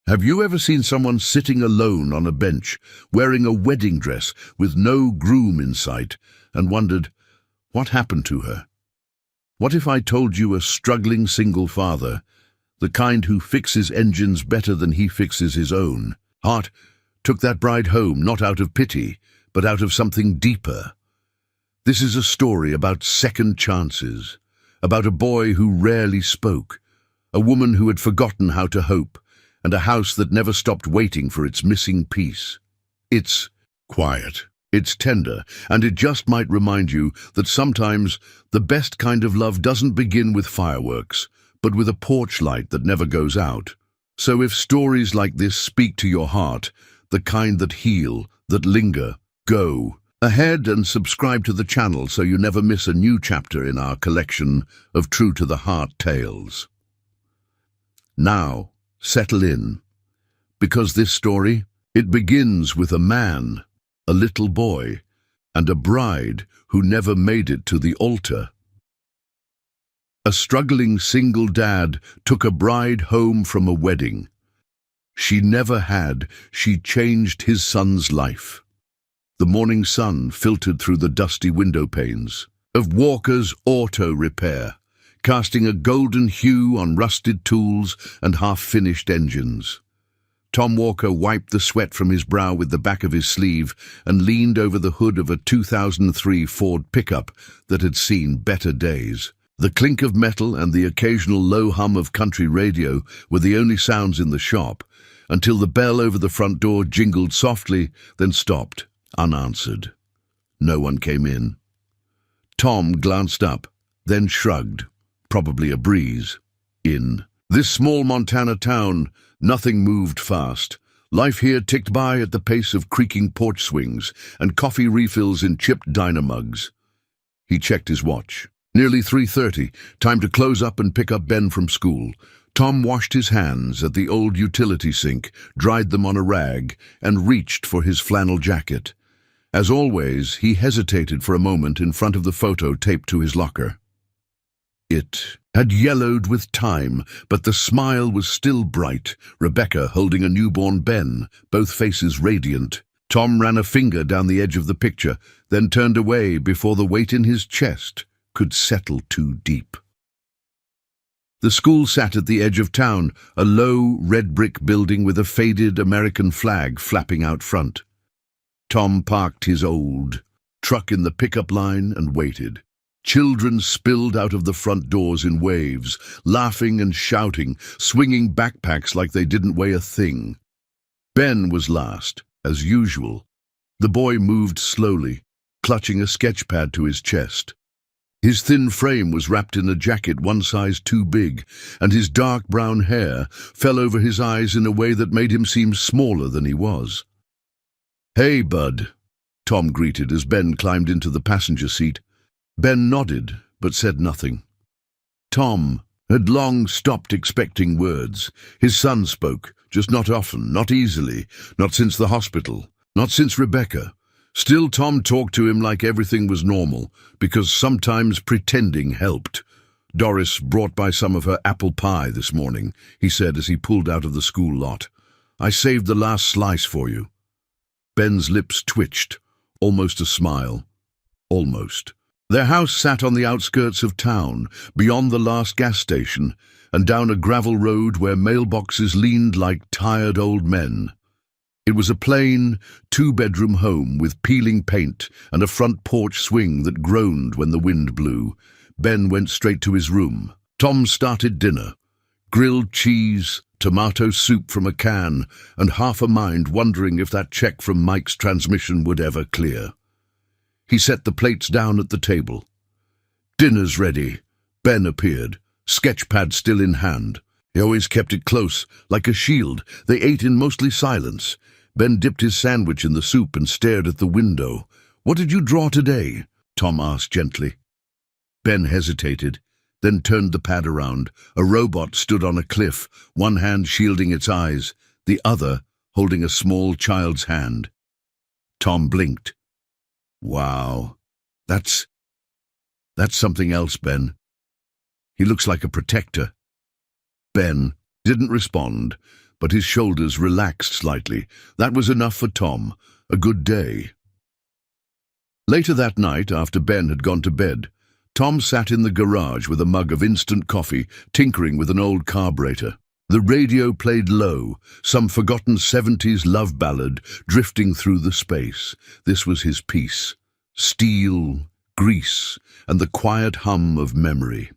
Have you ever seen someone sitting alone on a bench, wearing a wedding dress with no groom in sight, and wondered, what happened to her? What if I told you a struggling single father, the kind who fixes engines better than he fixes his own heart, took that bride home not out of pity, but out of something deeper? This is a story about second chances, about a boy who rarely spoke, a woman who had forgotten how to hope, and a house that never stopped waiting for its missing piece. It's quiet, it's tender, and it just might remind you that sometimes the best kind of love doesn't begin with fireworks, but with a porch light that never goes out. So if stories like this speak to your heart, the kind that heal, that linger, go ahead and subscribe to the channel so you never miss a new chapter in our collection of true-to-the-heart tales. Now, settle in, because this story, it begins with a man, a little boy, and a bride who never made it to the altar. A struggling single dad took a bride home from a wedding. She never had, she changed his son's life. The morning sun filtered through the dusty window panes of Walker's Auto Repair, casting a golden hue on rusted tools and half-finished engines. Tom Walker wiped the sweat from his brow with the back of his sleeve and leaned over the hood of a 2003 Ford pickup that had seen better days. The clink of metal and the occasional low hum of country radio were the only sounds in the shop, until the bell over the front door jingled softly, then stopped, unanswered. No one came in. Tom glanced up, then shrugged. Probably a breeze. In this small Montana town, nothing moved fast. Life here ticked by at the pace of creaking porch swings and coffee refills in chipped diner mugs. He checked his watch. Nearly 3:30, time to close up and pick up Ben from school. Tom washed his hands at the old utility sink, dried them on a rag, and reached for his flannel jacket. As always, he hesitated for a moment in front of the photo taped to his locker. It had yellowed with time, but the smile was still bright, Rebecca holding a newborn Ben, both faces radiant. Tom ran a finger down the edge of the picture, then turned away before the weight in his chest could settle too deep. The school sat at the edge of town, a low, red-brick building with a faded American flag flapping out front. Tom parked his old truck in the pickup line and waited. Children spilled out of the front doors in waves, laughing and shouting, swinging backpacks like they didn't weigh a thing. Ben was last, as usual. The boy moved slowly, clutching a sketch pad to his chest. His thin frame was wrapped in a jacket one size too big, and his dark brown hair fell over his eyes in a way that made him seem smaller than he was. "Hey, bud," Tom greeted as Ben climbed into the passenger seat. Ben nodded, but said nothing. Tom had long stopped expecting words. His son spoke, just not often, not easily, not since the hospital, not since Rebecca. Still, Tom talked to him like everything was normal, because sometimes pretending helped. "Doris brought by some of her apple pie this morning," he said as he pulled out of the school lot. "I saved the last slice for you." Ben's lips twitched, almost a smile. Almost. Their house sat on the outskirts of town, beyond the last gas station, and down a gravel road where mailboxes leaned like tired old men. It was a plain, two-bedroom home with peeling paint and a front porch swing that groaned when the wind blew. Ben went straight to his room. Tom started dinner. Grilled cheese, tomato soup from a can, and half a mind wondering if that check from Mike's transmission would ever clear. He set the plates down at the table. "Dinner's ready." Ben appeared, sketch pad still in hand. He always kept it close, like a shield. They ate in mostly silence. Ben dipped his sandwich in the soup and stared at the window. "What did you draw today?" Tom asked gently. Ben hesitated, then turned the pad around. A robot stood on a cliff, one hand shielding its eyes, the other holding a small child's hand. Tom blinked. "Wow, that's something else, Ben. He looks like a protector." Ben didn't respond. but his shoulders relaxed slightly. That was enough for Tom. A good day. Later that night, after Ben had gone to bed, Tom sat in the garage with a mug of instant coffee, tinkering with an old carburetor. The radio played low, some forgotten 70s love ballad drifting through the space. This was his peace. Steel, grease, and the quiet hum of memory.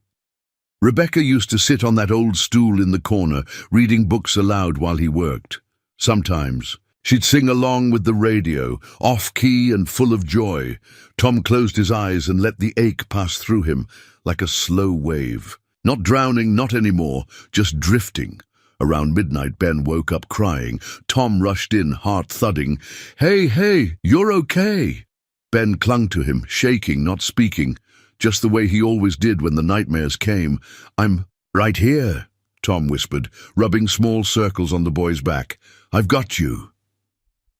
Rebecca used to sit on that old stool in the corner, reading books aloud while he worked. Sometimes she'd sing along with the radio, off-key and full of joy. Tom closed his eyes and let the ache pass through him like a slow wave. Not drowning, not anymore, just drifting. Around midnight, Ben woke up crying. Tom rushed in, heart thudding. Hey, you're okay." Ben clung to him, shaking, not speaking, just the way he always did when the nightmares came. "I'm right here," Tom whispered, rubbing small circles on the boy's back. "I've got you."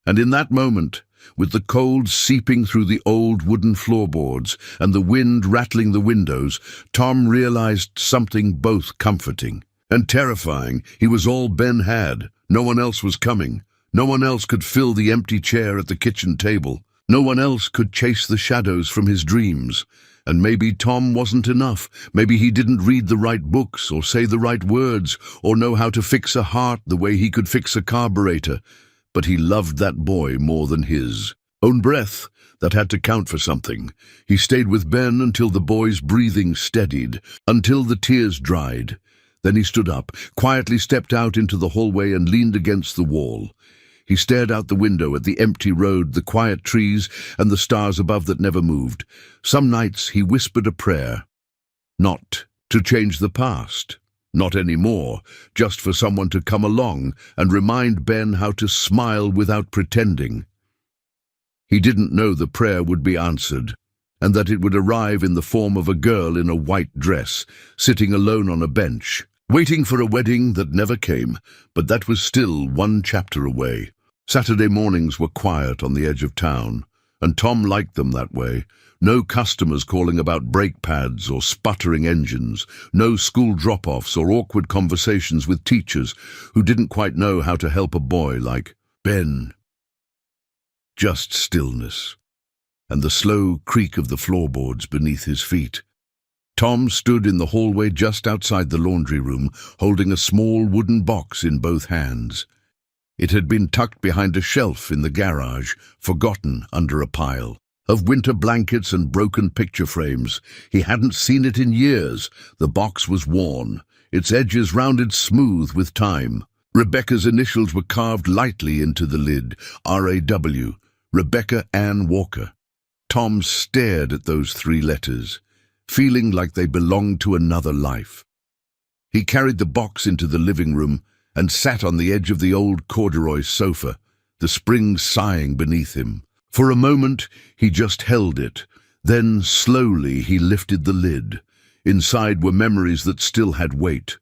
And in that moment, with the cold seeping through the old wooden floorboards and the wind rattling the windows, Tom realized something both comforting and terrifying. He was all Ben had. No one else was coming. No one else could fill the empty chair at the kitchen table. No one else could chase the shadows from his dreams. And maybe Tom wasn't enough. Maybe he didn't read the right books or say the right words or know how to fix a heart the way he could fix a carburetor. But he loved that boy more than his own breath. That had to count for something. He stayed with Ben until the boy's breathing steadied, until the tears dried. Then he stood up, quietly stepped out into the hallway and leaned against the wall. He stared out the window at the empty road, the quiet trees, and the stars above that never moved. Some nights he whispered a prayer. Not to change the past. Not anymore, just for someone to come along and remind Ben how to smile without pretending. He didn't know the prayer would be answered, and that it would arrive in the form of a girl in a white dress, sitting alone on a bench, waiting for a wedding that never came, but that was still one chapter away. Saturday mornings were quiet on the edge of town, and Tom liked them that way. No customers calling about brake pads or sputtering engines, no school drop-offs or awkward conversations with teachers who didn't quite know how to help a boy like Ben. Just stillness, and the slow creak of the floorboards beneath his feet. Tom stood in the hallway just outside the laundry room, holding a small wooden box in both hands. It had been tucked behind a shelf in the garage, forgotten under a pile of winter blankets and broken picture frames. He hadn't seen it in years. The box was worn, its edges rounded smooth with time. Rebecca's initials were carved lightly into the lid, R.A.W., Rebecca Ann Walker. Tom stared at those 3 letters, feeling like they belonged to another life. He carried the box into the living room and sat on the edge of the old corduroy sofa, the springs sighing beneath him. For a moment, he just held it. Then, slowly, he lifted the lid. Inside were memories that still had weight.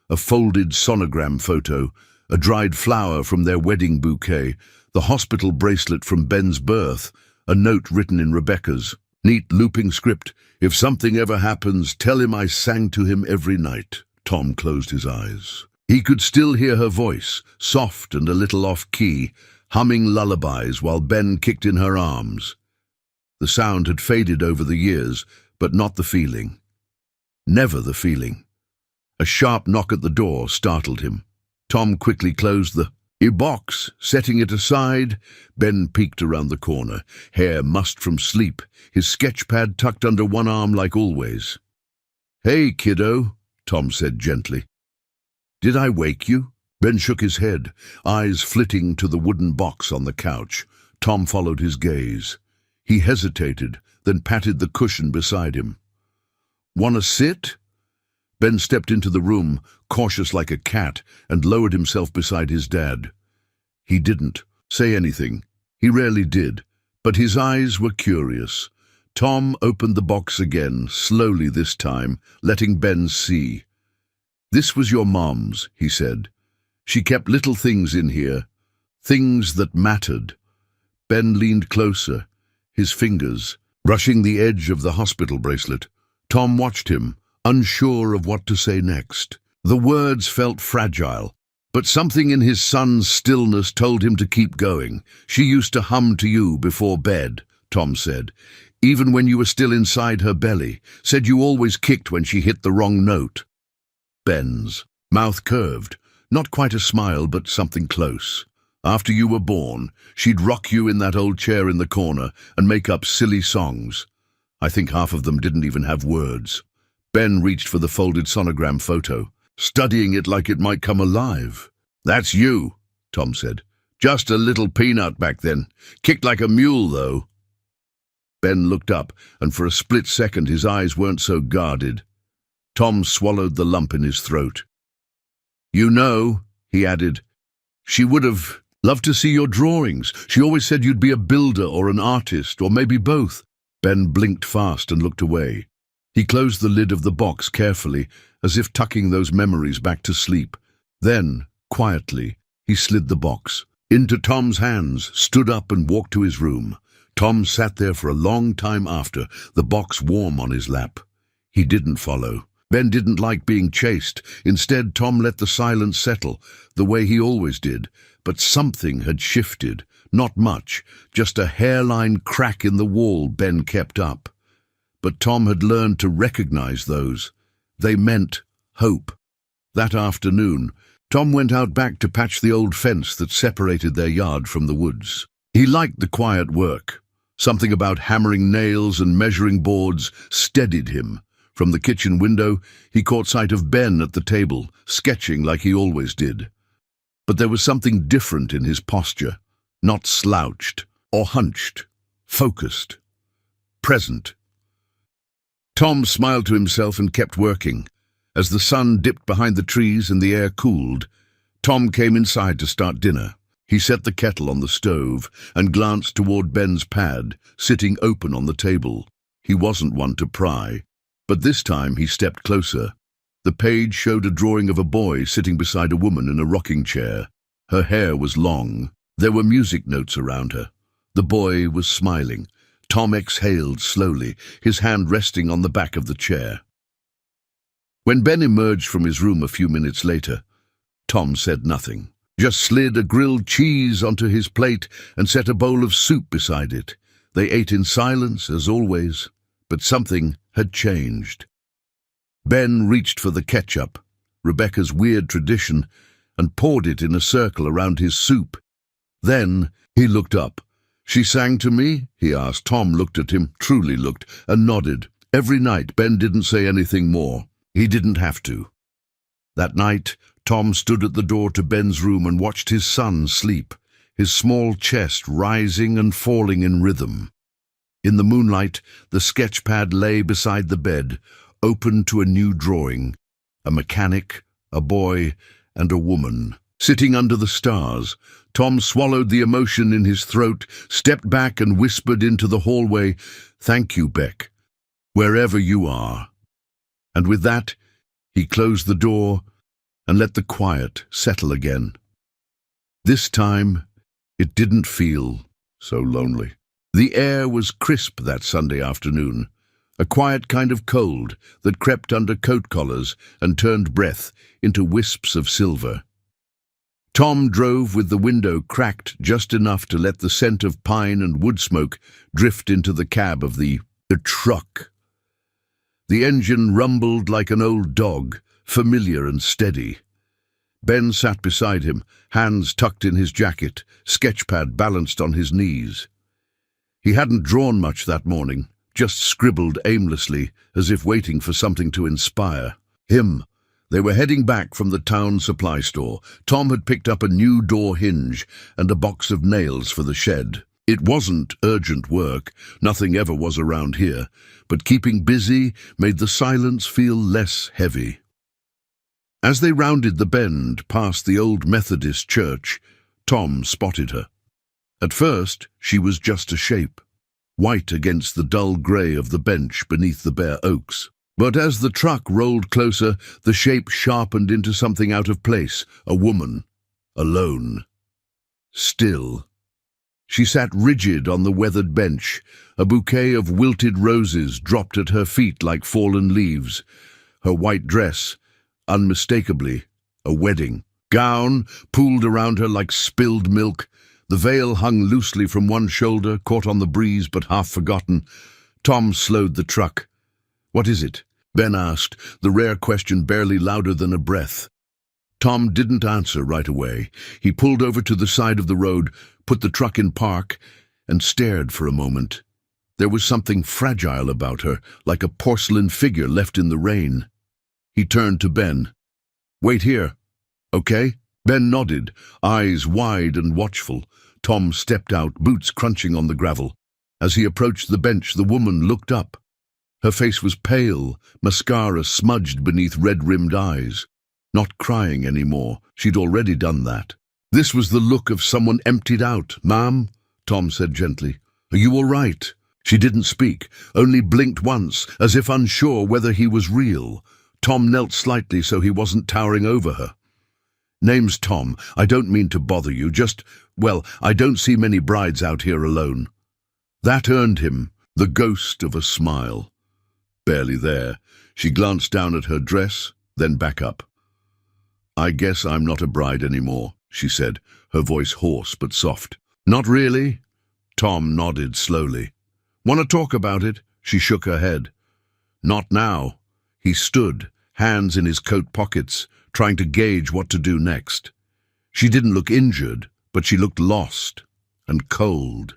A folded sonogram photo, a dried flower from their wedding bouquet, the hospital bracelet from Ben's birth, a note written in Rebecca's neat looping script. "If something ever happens, tell him I sang to him every night." Tom closed his eyes. He could still hear her voice, soft and a little off-key, humming lullabies while Ben kicked in her arms. The sound had faded over the years, but not the feeling. Never the feeling. A sharp knock at the door startled him. Tom quickly closed the box, setting it aside. Ben peeked around the corner, hair mussed from sleep, his sketchpad tucked under one arm like always. "Hey, kiddo," Tom said gently. "Did I wake you?" Ben shook his head, eyes flitting to the wooden box on the couch. Tom followed his gaze. He hesitated, then patted the cushion beside him. "Wanna sit?" Ben stepped into the room, cautious like a cat, and lowered himself beside his dad. He didn't say anything. He rarely did, but his eyes were curious. Tom opened the box again, slowly this time, letting Ben see. "This was your mom's," he said. "She kept little things in here, things that mattered." Ben leaned closer, his fingers brushing the edge of the hospital bracelet. Tom watched him, unsure of what to say next. The words felt fragile, But something in his son's stillness told him to keep going. "She used to hum to you before bed," Tom said, "even when you were still inside her belly. Said you always kicked when she hit the wrong note." Ben's mouth curved, not quite a smile, but something close. "After you were born, she'd rock you in that old chair in the corner and make up silly songs. I think half of them didn't even have words." Ben reached for the folded sonogram photo, studying it like it might come alive. "That's you," Tom said. "Just a little peanut back then. Kicked like a mule, though." Ben looked up, and for a split second his eyes weren't so guarded. Tom swallowed the lump in his throat. "You know," he added, "she would have loved to see your drawings. She always said you'd be a builder or an artist, or maybe both." Ben blinked fast and looked away. He closed the lid of the box carefully, as if tucking those memories back to sleep. Then, quietly, he slid the box into Tom's hands, stood up and walked to his room. Tom sat there for a long time after, the box warm on his lap. He didn't follow. Ben didn't like being chased. Instead, Tom let the silence settle, the way he always did. But something had shifted. Not much, just a hairline crack in the wall Ben kept up. But Tom had learned to recognize those. They meant hope. That afternoon, Tom went out back to patch the old fence that separated their yard from the woods. He liked the quiet work. Something about hammering nails and measuring boards steadied him. From the kitchen window, he caught sight of Ben at the table, sketching like he always did. But there was something different in his posture. Not slouched or hunched, focused, present. Tom smiled to himself and kept working. As the sun dipped behind the trees and the air cooled, Tom came inside to start dinner. He set the kettle on the stove and glanced toward Ben's pad, sitting open on the table. He wasn't one to pry, but this time he stepped closer. The page showed a drawing of a boy sitting beside a woman in a rocking chair. Her hair was long. There were music notes around her. The boy was smiling. Tom exhaled slowly, his hand resting on the back of the chair. When Ben emerged from his room a few minutes later, Tom said nothing, just slid a grilled cheese onto his plate and set a bowl of soup beside it. They ate in silence, as always, but something had changed. Ben reached for the ketchup, Rebecca's weird tradition, and poured it in a circle around his soup. Then he looked up. "She sang to me?" he asked. Tom looked at him, truly looked, and nodded. Every night Ben didn't say anything more. He didn't have to. That night, Tom stood at the door to Ben's room and watched his son sleep, his small chest rising and falling in rhythm. In the moonlight, the sketch pad lay beside the bed, open to a new drawing. A mechanic, a boy, and a woman. Sitting under the stars, Tom swallowed the emotion in his throat, stepped back and whispered into the hallway, "Thank you, Beck, wherever you are." And with that, he closed the door and let the quiet settle again. This time, it didn't feel so lonely. The air was crisp that Sunday afternoon, a quiet kind of cold that crept under coat collars and turned breath into wisps of silver. Tom drove with the window cracked just enough to let the scent of pine and wood smoke drift into the cab of the truck. The engine rumbled like an old dog, familiar and steady. Ben sat beside him, hands tucked in his jacket, sketchpad balanced on his knees. He hadn't drawn much that morning, just scribbled aimlessly, as if waiting for something to inspire him. They were heading back from the town supply store. Tom had picked up a new door hinge and a box of nails for the shed. It wasn't urgent work, nothing ever was around here, but keeping busy made the silence feel less heavy. As they rounded the bend past the old Methodist church, Tom spotted her. At first, she was just a shape, white against the dull grey of the bench beneath the bare oaks. But as the truck rolled closer, the shape sharpened into something out of place, a woman, alone, still. She sat rigid on the weathered bench, a bouquet of wilted roses dropped at her feet like fallen leaves, her white dress, unmistakably, a wedding. Gown pooled around her like spilled milk. The veil hung loosely from one shoulder, caught on the breeze but half forgotten. Tom slowed the truck. "What is it?" Ben asked, the rare question barely louder than a breath. Tom didn't answer right away. He pulled over to the side of the road, put the truck in park, and stared for a moment. There was something fragile about her, like a porcelain figure left in the rain. He turned to Ben. "Wait here, okay?" Ben nodded, eyes wide and watchful. Tom stepped out, boots crunching on the gravel. As he approached the bench, the woman looked up. Her face was pale, mascara smudged beneath red-rimmed eyes. Not crying anymore. She'd already done that. This was the look of someone emptied out. "Ma'am," Tom said gently, "are you all right?" She didn't speak, only blinked once, as if unsure whether he was real. Tom knelt slightly so he wasn't towering over her. "Name's Tom. I don't mean to bother you, I don't see many brides out here alone." That earned him the ghost of a smile. Barely there, she glanced down at her dress, then back up. "I guess I'm not a bride anymore," she said, her voice hoarse but soft. "Not really?" Tom nodded slowly. "Want to talk about it?" She shook her head. "Not now." He stood, hands in his coat pockets, trying to gauge what to do next. She didn't look injured, but she looked lost and cold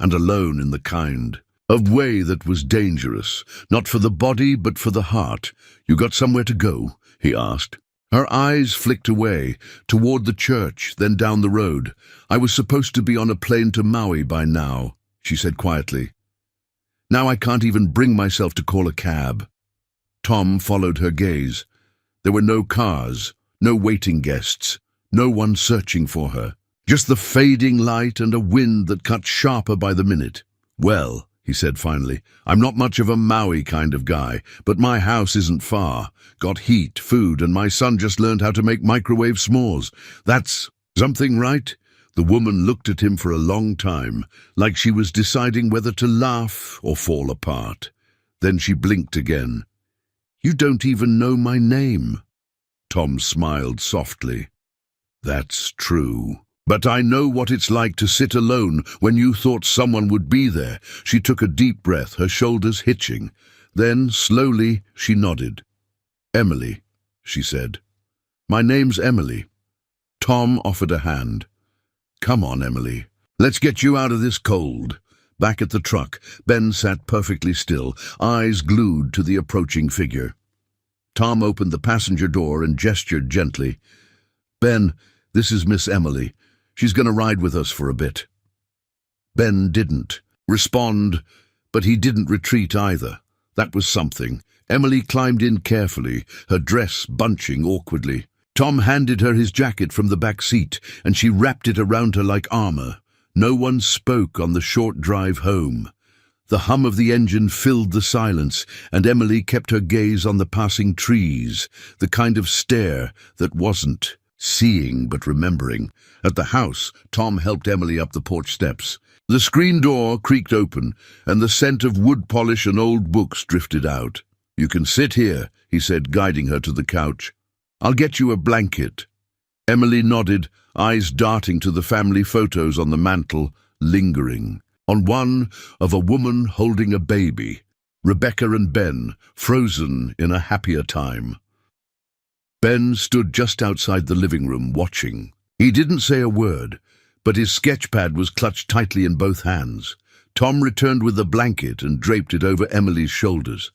and alone in the kind of way that was dangerous, not for the body but for the heart. "You got somewhere to go?" he asked. Her eyes flicked away, toward the church, then down the road. "I was supposed to be on a plane to Maui by now," she said quietly. "Now I can't even bring myself to call a cab." Tom followed her gaze. There were no cars, no waiting guests, no one searching for her. Just the fading light and a wind that cut sharper by the minute. "Well," he said finally, "I'm not much of a Maui kind of guy, but my house isn't far. Got heat, food, and my son just learned how to make microwave s'mores. That's something, right?" The woman looked at him for a long time, like she was deciding whether to laugh or fall apart. Then she blinked again. "You don't even know my name." Tom smiled softly. "That's true. But I know what it's like to sit alone when you thought someone would be there." She took a deep breath, her shoulders hitching. Then, slowly, she nodded. "Emily," she said. "My name's Emily." Tom offered a hand. "Come on, Emily. Let's get you out of this cold." Back at the truck, Ben sat perfectly still, eyes glued to the approaching figure. Tom opened the passenger door and gestured gently. "Ben, this is Miss Emily. She's going to ride with us for a bit." Ben didn't respond, but he didn't retreat either. That was something. Emily climbed in carefully, her dress bunching awkwardly. Tom handed her his jacket from the back seat, and she wrapped it around her like armor. No one spoke on the short drive home. The hum of the engine filled the silence, and Emily kept her gaze on the passing trees, the kind of stare that wasn't seeing but remembering. At the house, Tom helped Emily up the porch steps. The screen door creaked open, and the scent of wood polish and old books drifted out. "You can sit here," he said, guiding her to the couch. "I'll get you a blanket." Emily nodded, eyes darting to the family photos on the mantel, lingering. On one, of a woman holding a baby, Rebecca and Ben, frozen in a happier time. Ben stood just outside the living room, watching. He didn't say a word, but his sketchpad was clutched tightly in both hands. Tom returned with a blanket and draped it over Emily's shoulders.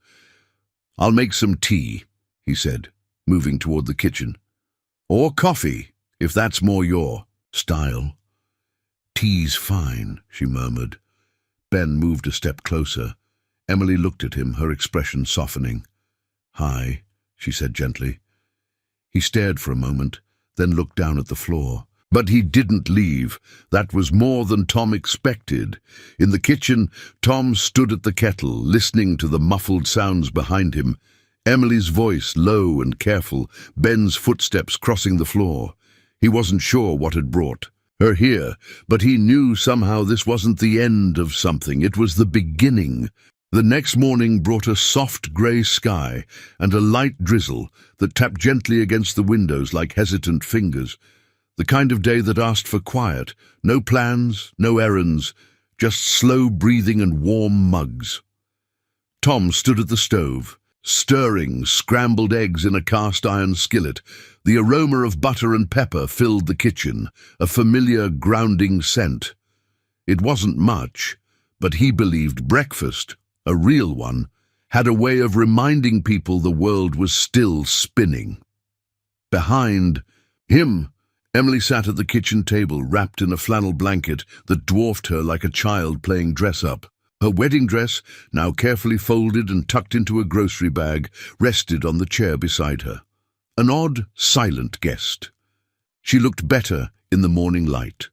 "I'll make some tea," he said, moving toward the kitchen. "Or coffee, if that's more your style." "Tea's fine," she murmured. Ben moved a step closer. Emily looked at him, her expression softening. "Hi," she said gently. He stared for a moment, then looked down at the floor. But he didn't leave. That was more than Tom expected. In the kitchen, Tom stood at the kettle, listening to the muffled sounds behind him. Emily's voice, low and careful, Ben's footsteps crossing the floor. He wasn't sure what had brought her here, but he knew somehow this wasn't the end of something. It was the beginning. The next morning brought a soft grey sky and a light drizzle that tapped gently against the windows like hesitant fingers. The kind of day that asked for quiet, no plans, no errands, just slow breathing and warm mugs. Tom stood at the stove, stirring scrambled eggs in a cast-iron skillet. The aroma of butter and pepper filled the kitchen, a familiar grounding scent. It wasn't much, but he believed breakfast, a real one, had a way of reminding people the world was still spinning. Behind him, Emily sat at the kitchen table, wrapped in a flannel blanket that dwarfed her like a child playing dress-up. Her wedding dress, now carefully folded and tucked into a grocery bag, rested on the chair beside her. An odd, silent guest. She looked better in the morning light.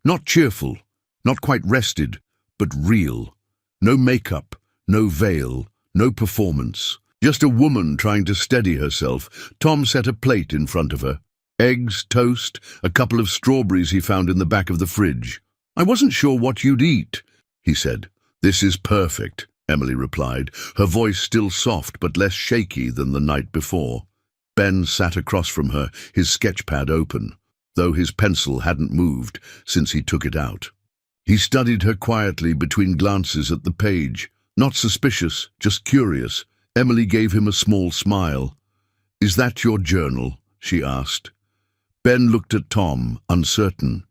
Not cheerful, not quite rested, but real. No makeup, no veil, no performance. Just a woman trying to steady herself. Tom set a plate in front of her. Eggs, toast, a couple of strawberries he found in the back of the fridge. "I wasn't sure what you'd eat," he said. "This is perfect," Emily replied, her voice still soft but less shaky than the night before. Ben sat across from her, his sketchpad open, though his pencil hadn't moved since he took it out. He studied her quietly between glances at the page. Not suspicious, just curious. Emily gave him a small smile. "Is that your journal?" she asked. Ben looked at Tom, uncertain.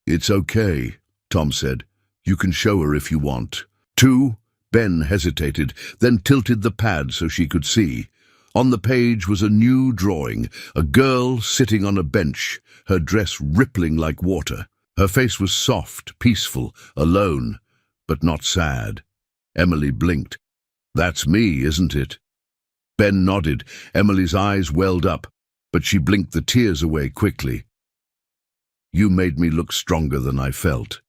"It's okay," Tom said. "You can show her if you want." "Two?" Ben hesitated, then tilted the pad so she could see. On the page was a new drawing, a girl sitting on a bench, her dress rippling like water. Her face was soft, peaceful, alone, but not sad. Emily blinked. "That's me, isn't it?" Ben nodded. Emily's eyes welled up, but she blinked the tears away quickly. "You made me look stronger than I felt."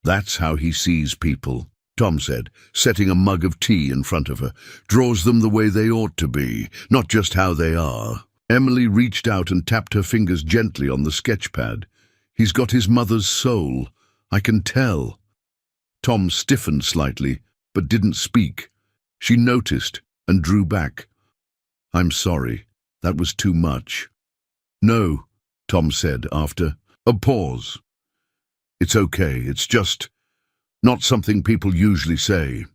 "That's how he sees people," Tom said, setting a mug of tea in front of her. "Draws them the way they ought to be, not just how they are." Emily reached out and tapped her fingers gently on the sketchpad. "He's got his mother's soul. I can tell." Tom stiffened slightly, but didn't speak. She noticed and drew back. "I'm sorry. That was too much." "No," Tom said after a pause. "It's okay. It's just not something people usually say."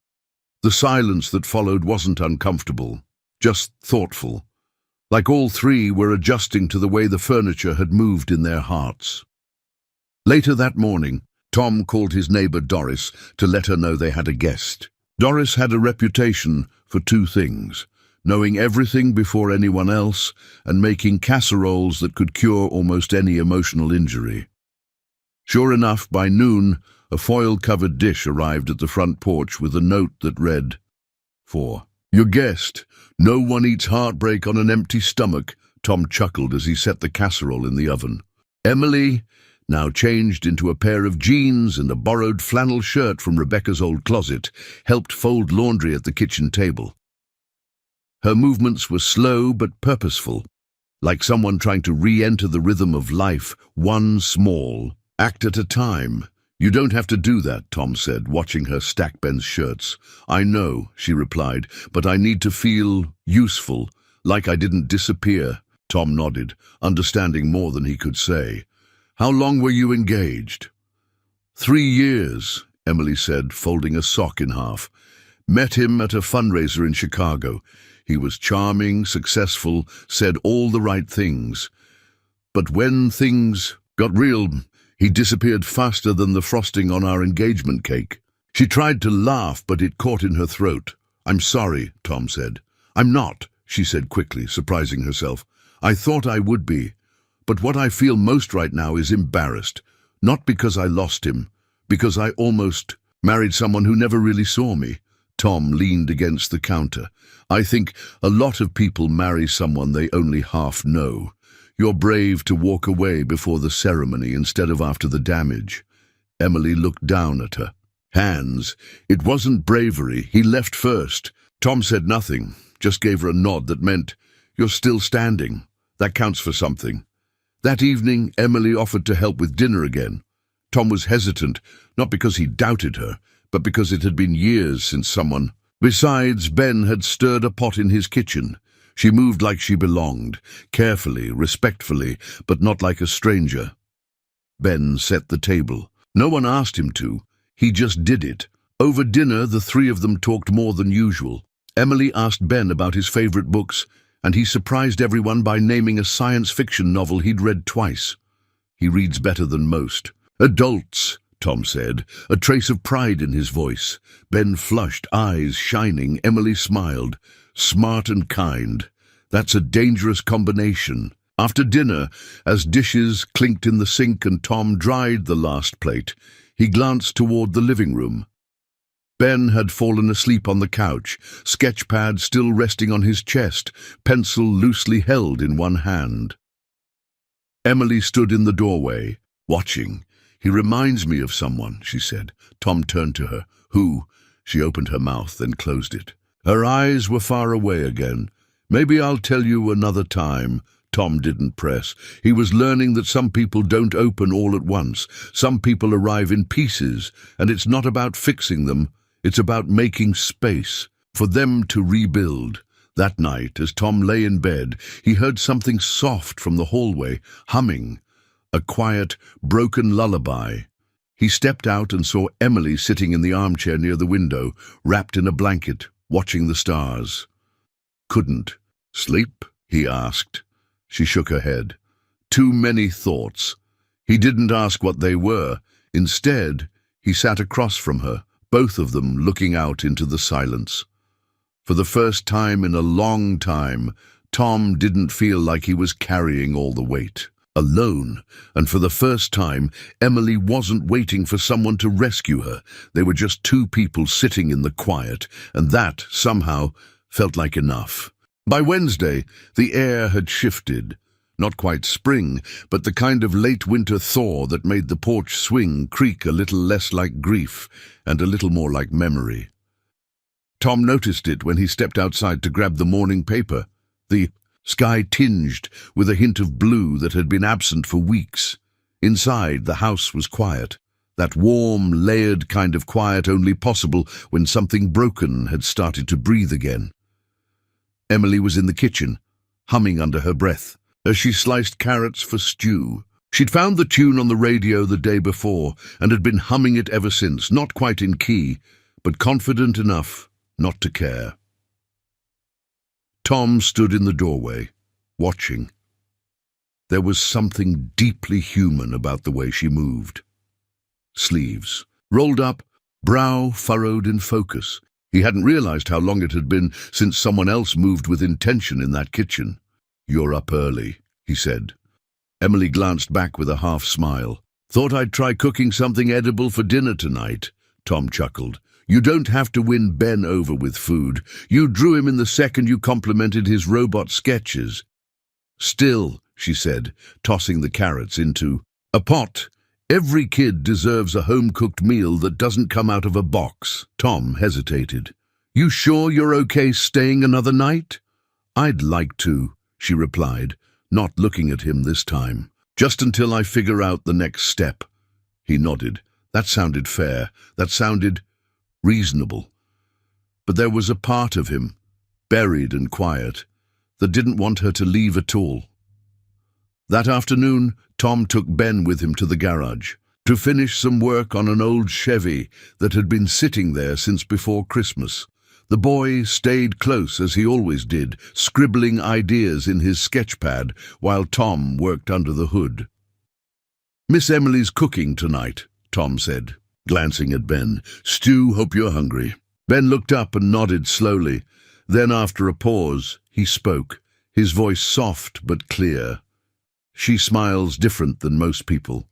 The silence that followed wasn't uncomfortable, just thoughtful, like all three were adjusting to the way the furniture had moved in their hearts. Later that morning, Tom called his neighbor Doris to let her know they had a guest. Doris had a reputation for two things: knowing everything before anyone else and making casseroles that could cure almost any emotional injury. Sure enough, by noon, a foil-covered dish arrived at the front porch with a note that read, "For your guest, no one eats heartbreak on an empty stomach." Tom chuckled as he set the casserole in the oven. Emily, now changed into a pair of jeans and a borrowed flannel shirt from Rebecca's old closet, helped fold laundry at the kitchen table. Her movements were slow but purposeful, like someone trying to re-enter the rhythm of life, one small act at a time. "You don't have to do that," Tom said, watching her stack Ben's shirts. "I know," she replied, "but I need to feel useful, like I didn't disappear." Tom nodded, understanding more than he could say. "How long were you engaged?" 3 years, Emily said, folding a sock in half. "Met him at a fundraiser in Chicago. He was charming, successful, said all the right things. But when things got real, he disappeared faster than the frosting on our engagement cake." She tried to laugh, but it caught in her throat. "I'm sorry," Tom said. "I'm not," she said quickly, surprising herself. "I thought I would be. But what I feel most right now is embarrassed. Not because I lost him, because I almost married someone who never really saw me." Tom leaned against the counter. "I think a lot of people marry someone they only half know. You're brave to walk away before the ceremony instead of after the damage." Emily looked down at her. "Hands, it wasn't bravery. He left first." Tom said nothing, just gave her a nod that meant, "You're still standing. That counts for something." That evening, Emily offered to help with dinner again. Tom was hesitant, not because he doubted her, but because it had been years since someone. Besides, Ben had stirred a pot in his kitchen. She moved like she belonged, carefully, respectfully, but not like a stranger. Ben set the table. No one asked him to. He just did it. Over dinner, the three of them talked more than usual. Emily asked Ben about his favorite books, and he surprised everyone by naming a science fiction novel he'd read twice. He reads better than most. Adults, Tom said, a trace of pride in his voice. Ben flushed, eyes shining. Emily smiled. Smart and kind. That's a dangerous combination. After dinner, as dishes clinked in the sink and Tom dried the last plate, he glanced toward the living room. Ben had fallen asleep on the couch, sketchpad still resting on his chest, pencil loosely held in one hand. Emily stood in the doorway, watching. "He reminds me of someone," she said. Tom turned to her. "Who?" She opened her mouth, then closed it. Her eyes were far away again. "Maybe I'll tell you another time." Tom didn't press. He was learning that some people don't open all at once. Some people arrive in pieces, and it's not about fixing them. It's about making space for them to rebuild. That night, as Tom lay in bed, he heard something soft from the hallway, humming, a quiet, broken lullaby. He stepped out and saw Emily sitting in the armchair near the window, wrapped in a blanket, watching the stars. "Couldn't sleep?" he asked. She shook her head. Too many thoughts. He didn't ask what they were. Instead, he sat across from her, both of them looking out into the silence. For the first time in a long time, Tom didn't feel like he was carrying all the weight alone, and for the first time, Emily wasn't waiting for someone to rescue her. They were just two people sitting in the quiet, and that, somehow, felt like enough. By Wednesday, the air had shifted. Not quite spring, but the kind of late winter thaw that made the porch swing creak a little less like grief and a little more like memory. Tom noticed it when he stepped outside to grab the morning paper. The sky tinged with a hint of blue that had been absent for weeks. Inside, the house was quiet. That warm, layered kind of quiet only possible when something broken had started to breathe again. Emily was in the kitchen, humming under her breath, as she sliced carrots for stew. She'd found the tune on the radio the day before and had been humming it ever since, not quite in key, but confident enough not to care. Tom stood in the doorway, watching. There was something deeply human about the way she moved. Sleeves rolled up, brow furrowed in focus. He hadn't realized how long it had been since someone else moved with intention in that kitchen. "You're up early," he said. Emily glanced back with a half smile. "Thought I'd try cooking something edible for dinner tonight," Tom chuckled. "You don't have to win Ben over with food. You drew him in the second you complimented his robot sketches." "Still," she said, tossing the carrots into a pot, "every kid deserves a home-cooked meal that doesn't come out of a box." Tom hesitated. "You sure you're okay staying another night?" "I'd like to," she replied, not looking at him this time. "Just until I figure out the next step." He nodded. That sounded fair. That sounded reasonable. But there was a part of him, buried and quiet, that didn't want her to leave at all. That afternoon, Tom took Ben with him to the garage to finish some work on an old Chevy that had been sitting there since before Christmas. The boy stayed close as he always did, scribbling ideas in his sketchpad while Tom worked under the hood. "Miss Emily's cooking tonight," Tom said, glancing at Ben. "Stew, hope you're hungry." Ben looked up and nodded slowly. Then, after a pause, he spoke, his voice soft but clear. "She smiles different than most people."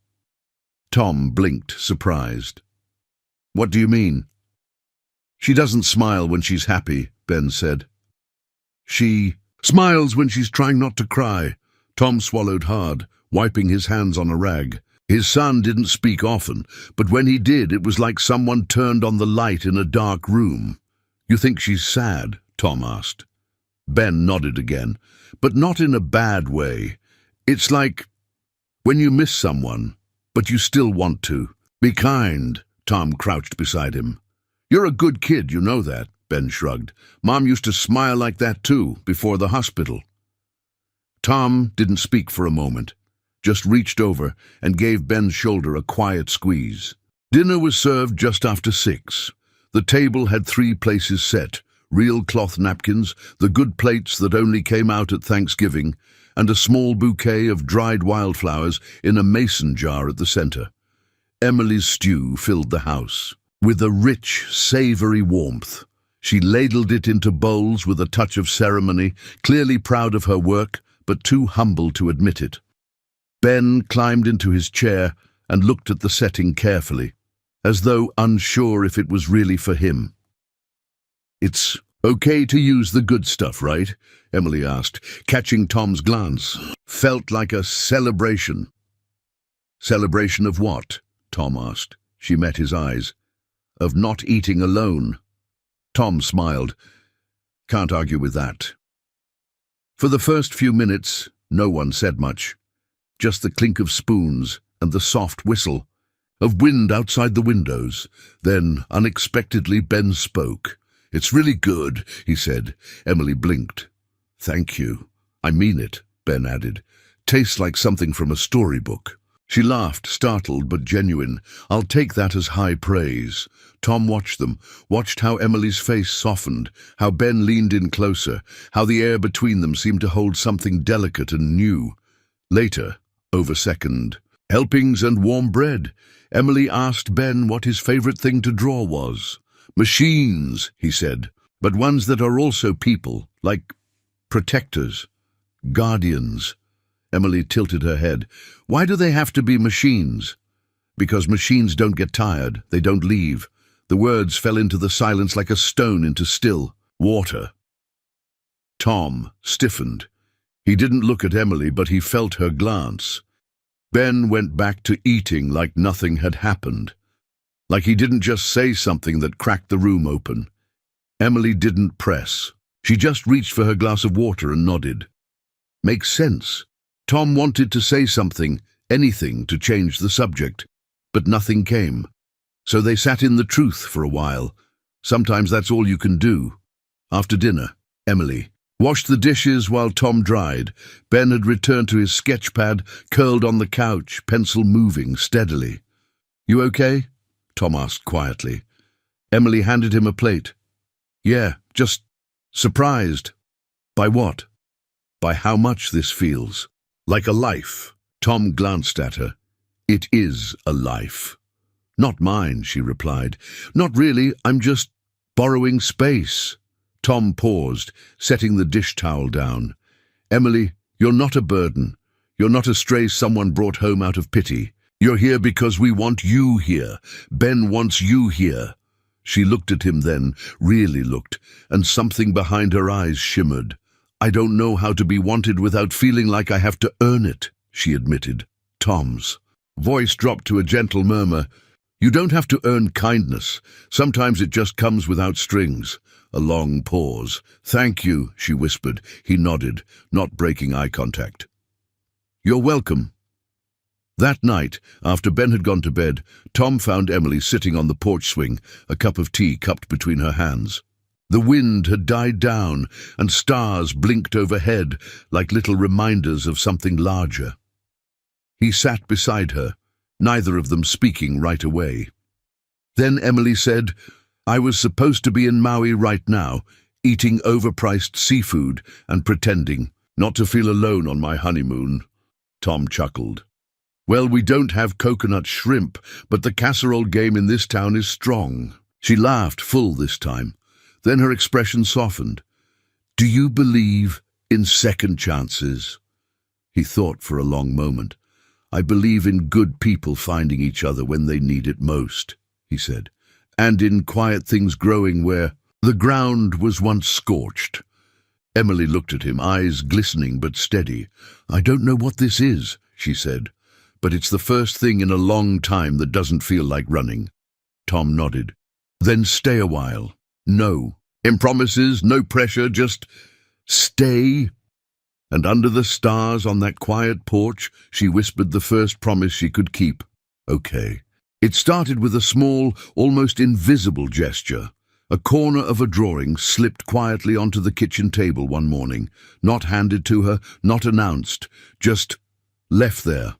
Tom blinked, surprised. "What do you mean?" "She doesn't smile when she's happy," Ben said. "She smiles when she's trying not to cry." Tom swallowed hard, wiping his hands on a rag. His son didn't speak often, but when he did, it was like someone turned on the light in a dark room. "You think she's sad?" Tom asked. Ben nodded again, but not in a bad way. "It's like when you miss someone, but you still want to." "Be kind." Tom crouched beside him. You're a good kid, you know that, Ben shrugged. Mom used to smile like that too, before the hospital. Tom didn't speak for a moment, just reached over and gave Ben's shoulder a quiet squeeze. Dinner was served just after 6. The table had 3 places set, real cloth napkins, the good plates that only came out at Thanksgiving, and a small bouquet of dried wildflowers in a mason jar at the center. Emily's stew filled the house. With a rich, savory warmth, she ladled it into bowls with a touch of ceremony, clearly proud of her work, but too humble to admit it. Ben climbed into his chair and looked at the setting carefully, as though unsure if it was really for him. "It's okay to use the good stuff, right?" Emily asked, catching Tom's glance. Felt like a celebration. "Celebration of what?" Tom asked. She met his eyes. "Of not eating alone." Tom smiled. "Can't argue with that." For the first few minutes, no one said much. Just the clink of spoons and the soft whistle of wind outside the windows. Then, unexpectedly, Ben spoke. "It's really good," he said. Emily blinked. "Thank you. I mean it," Ben added. "Tastes like something from a storybook." She laughed, startled but genuine. "I'll take that as high praise." Tom watched them, watched how Emily's face softened, how Ben leaned in closer, how the air between them seemed to hold something delicate and new. Later, over second helpings and warm bread, Emily asked Ben what his favorite thing to draw was. "Machines," he said, "but ones that are also people, like protectors, guardians." Emily tilted her head. "Why do they have to be machines?" "Because machines don't get tired, they don't leave." The words fell into the silence like a stone into still water. Tom stiffened. He didn't look at Emily, but he felt her glance. Ben went back to eating like nothing had happened. Like he didn't just say something that cracked the room open. Emily didn't press. She just reached for her glass of water and nodded. Makes sense. Tom wanted to say something, anything to change the subject, but nothing came. So they sat in the truth for a while. Sometimes that's all you can do. After dinner, Emily washed the dishes while Tom dried. Ben had returned to his sketch pad, curled on the couch, pencil moving steadily. "You okay?" Tom asked quietly. Emily handed him a plate. "Yeah, just surprised." "By what?" "By how much this feels. Like a life." Tom glanced at her. "It is a life." "Not mine," she replied. "Not really, I'm just borrowing space." Tom paused, setting the dish towel down. "Emily, you're not a burden. You're not a stray someone brought home out of pity. You're here because we want you here. Ben wants you here." She looked at him then, really looked, and something behind her eyes shimmered. "I don't know how to be wanted without feeling like I have to earn it," she admitted. Tom's voice dropped to a gentle murmur. "You don't have to earn kindness. Sometimes it just comes without strings." A long pause. "Thank you," she whispered. He nodded, not breaking eye contact. "You're welcome." That night, after Ben had gone to bed, Tom found Emily sitting on the porch swing, a cup of tea cupped between her hands. The wind had died down, and stars blinked overhead like little reminders of something larger. He sat beside her, neither of them speaking right away. Then Emily said, "I was supposed to be in Maui right now, eating overpriced seafood and pretending not to feel alone on my honeymoon." Tom chuckled. "Well, we don't have coconut shrimp, but the casserole game in this town is strong." She laughed full this time. Then her expression softened. "Do you believe in second chances?" He thought for a long moment. "I believe in good people finding each other when they need it most," he said, "and in quiet things growing where the ground was once scorched." Emily looked at him, eyes glistening but steady. "I don't know what this is," she said, "but it's the first thing in a long time that doesn't feel like running." Tom nodded. "Then stay a while." "No. In promises, no pressure, just stay." And under the stars on that quiet porch, she whispered the first promise she could keep. "Okay." It started with a small, almost invisible gesture. A corner of a drawing slipped quietly onto the kitchen table one morning, not handed to her, not announced, just left there.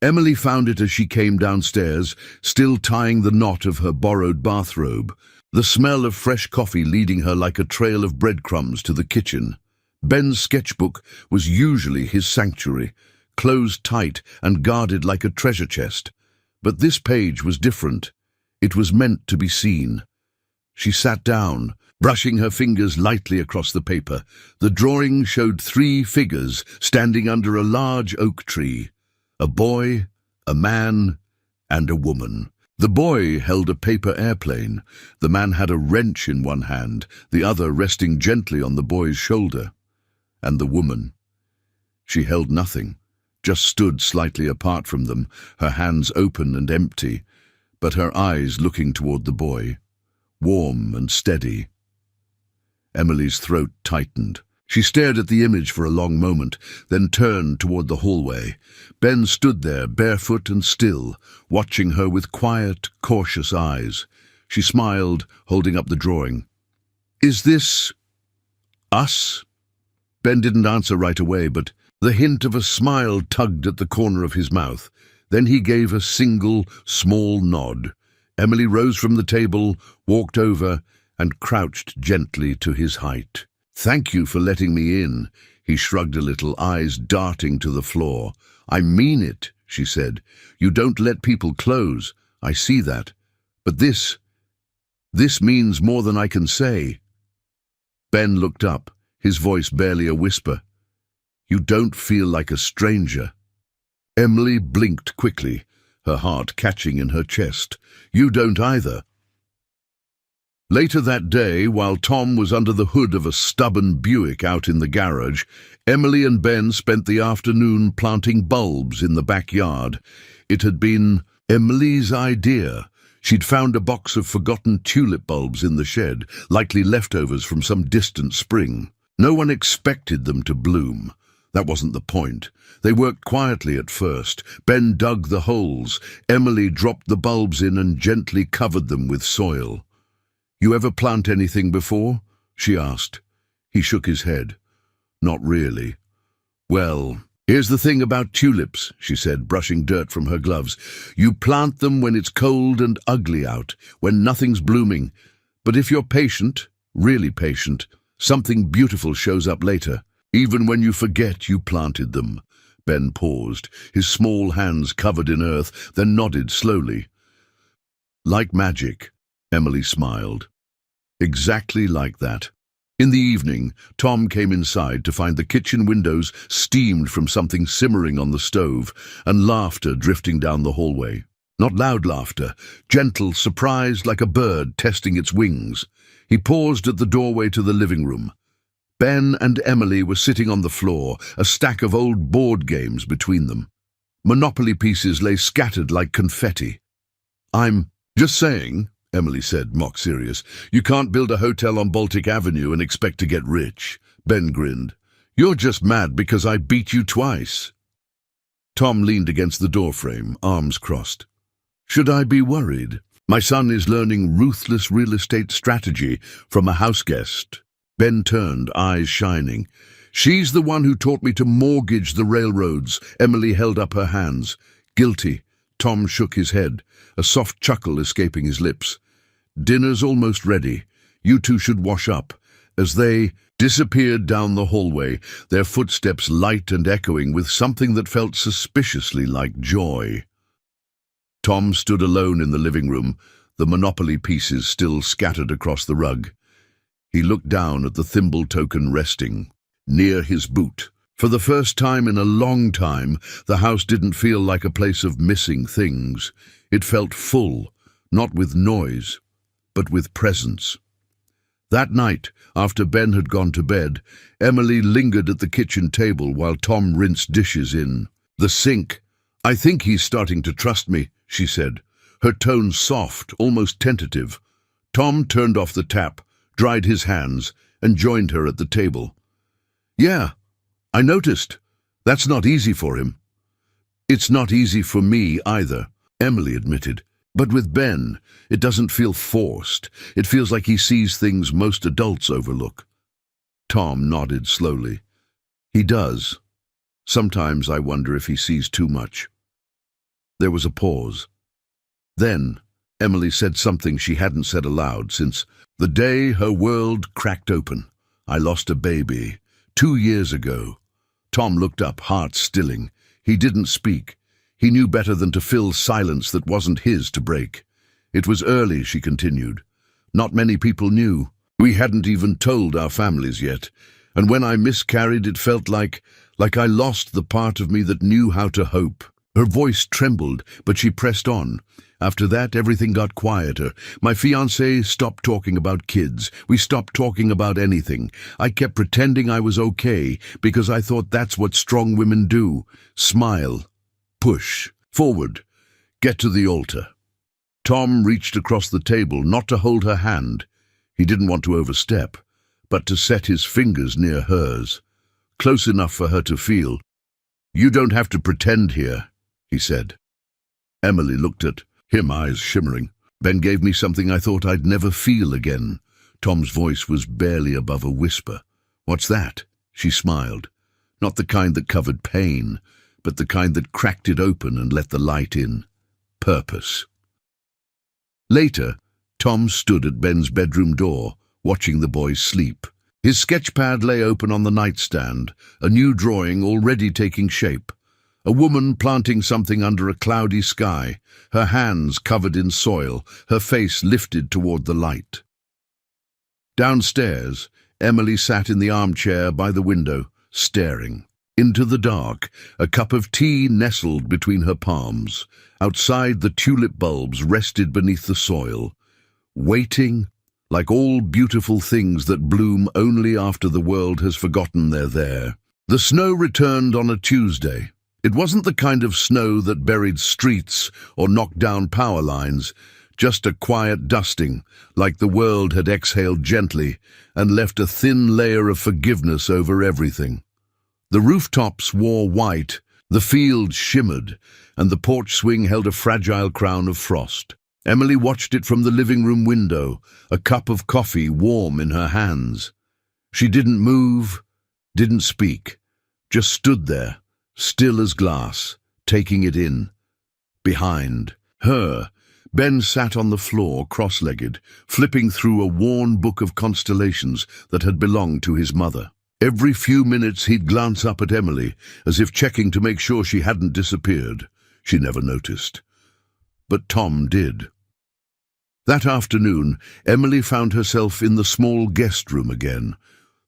Emily found it as she came downstairs, still tying the knot of her borrowed bathrobe, the smell of fresh coffee leading her like a trail of breadcrumbs to the kitchen. Ben's sketchbook was usually his sanctuary, closed tight and guarded like a treasure chest. But this page was different. It was meant to be seen. She sat down, brushing her fingers lightly across the paper. The drawing showed 3 figures standing under a large oak tree. A boy, a man, and a woman. The boy held a paper airplane. The man had a wrench in one hand, the other resting gently on the boy's shoulder. And the woman, she held nothing, just stood slightly apart from them, her hands open and empty, but her eyes looking toward the boy, warm and steady. Emily's throat tightened. She stared at the image for a long moment, then turned toward the hallway. Ben stood there, barefoot and still, watching her with quiet, cautious eyes. She smiled, holding up the drawing. "Is this us?" Ben didn't answer right away, but the hint of a smile tugged at the corner of his mouth. Then he gave a single, small nod. Emily rose from the table, walked over, and crouched gently to his height. "Thank you for letting me in," he shrugged a little, eyes darting to the floor. "I mean it," she said. "You don't let people close. I see that. But this means more than I can say." Ben looked up, his voice barely a whisper. "You don't feel like a stranger." Emily blinked quickly, her heart catching in her chest. "You don't either." Later that day, while Tom was under the hood of a stubborn Buick out in the garage, Emily and Ben spent the afternoon planting bulbs in the backyard. It had been Emily's idea. She'd found a box of forgotten tulip bulbs in the shed, likely leftovers from some distant spring. No one expected them to bloom. That wasn't the point. They worked quietly at first. Ben dug the holes. Emily dropped the bulbs in and gently covered them with soil. "You ever plant anything before?" she asked. He shook his head. "Not really." "Well, here's the thing about tulips," she said, brushing dirt from her gloves. "You plant them when it's cold and ugly out, when nothing's blooming. But if you're patient, really patient, something beautiful shows up later, even when you forget you planted them." Ben paused, his small hands covered in earth, then nodded slowly. "Like magic," Emily smiled. "Exactly like that." In the evening, Tom came inside to find the kitchen windows steamed from something simmering on the stove and laughter drifting down the hallway. Not loud laughter, gentle, surprised like a bird testing its wings. He paused at the doorway to the living room. Ben and Emily were sitting on the floor, a stack of old board games between them. Monopoly pieces lay scattered like confetti. "I'm just saying," Emily said, mock serious. "You can't build a hotel on Baltic Avenue and expect to get rich." Ben grinned. "You're just mad because I beat you twice." Tom leaned against the doorframe, arms crossed. "Should I be worried? My son is learning ruthless real estate strategy from a houseguest." Ben turned, eyes shining. "She's the one who taught me to mortgage the railroads." Emily held up her hands. "Guilty." Tom shook his head, a soft chuckle escaping his lips. "Dinner's almost ready. You two should wash up." As they disappeared down the hallway, their footsteps light and echoing with something that felt suspiciously like joy. Tom stood alone in the living room, the Monopoly pieces still scattered across the rug. He looked down at the thimble token resting near his boot. For the first time in a long time, the house didn't feel like a place of missing things. It felt full, not with noise, but with presence. That night, after Ben had gone to bed, Emily lingered at the kitchen table while Tom rinsed dishes in the sink. "I think he's starting to trust me," she said, her tone soft, almost tentative. Tom turned off the tap, dried his hands, and joined her at the table. "Yeah, I noticed. That's not easy for him." "It's not easy for me either." Emily admitted. But with Ben, it doesn't feel forced. It feels like he sees things most adults overlook. Tom nodded slowly. He does. Sometimes I wonder if he sees too much. There was a pause. Then Emily said something she hadn't said aloud since the day her world cracked open. I lost a baby 2 years ago. Tom looked up, heart stilling. He didn't speak. He knew better than to fill silence that wasn't his to break. It was early, she continued. Not many people knew. We hadn't even told our families yet. And when I miscarried, it felt like I lost the part of me that knew how to hope. Her voice trembled, but she pressed on. After that, everything got quieter. My fiancé stopped talking about kids. We stopped talking about anything. I kept pretending I was okay, because I thought that's what strong women do. Smile. Push. Forward. Get to the altar. Tom reached across the table, not to hold her hand. He didn't want to overstep, but to set his fingers near hers, close enough for her to feel. You don't have to pretend here, he said. Emily looked at him, eyes shimmering. Ben gave me something I thought I'd never feel again. Tom's voice was barely above a whisper. What's that? She smiled. Not the kind that covered pain, but the kind that cracked it open and let the light in. Purpose. Later, Tom stood at Ben's bedroom door, watching the boys sleep. His sketchpad lay open on the nightstand, a new drawing already taking shape. A woman planting something under a cloudy sky, her hands covered in soil, her face lifted toward the light. Downstairs, Emily sat in the armchair by the window, staring. Into the dark, a cup of tea nestled between her palms. Outside, the tulip bulbs rested beneath the soil, waiting, like all beautiful things that bloom only after the world has forgotten they're there. The snow returned on a Tuesday. It wasn't the kind of snow that buried streets or knocked down power lines, just a quiet dusting, like the world had exhaled gently and left a thin layer of forgiveness over everything. The rooftops wore white, the fields shimmered, and the porch swing held a fragile crown of frost. Emily watched it from the living room window, a cup of coffee warm in her hands. She didn't move, didn't speak, just stood there, still as glass, taking it in. Behind her, Ben sat on the floor, cross-legged, flipping through a worn book of constellations that had belonged to his mother. Every few minutes he'd glance up at Emily, as if checking to make sure she hadn't disappeared. She never noticed. But Tom did. That afternoon, Emily found herself in the small guest room again,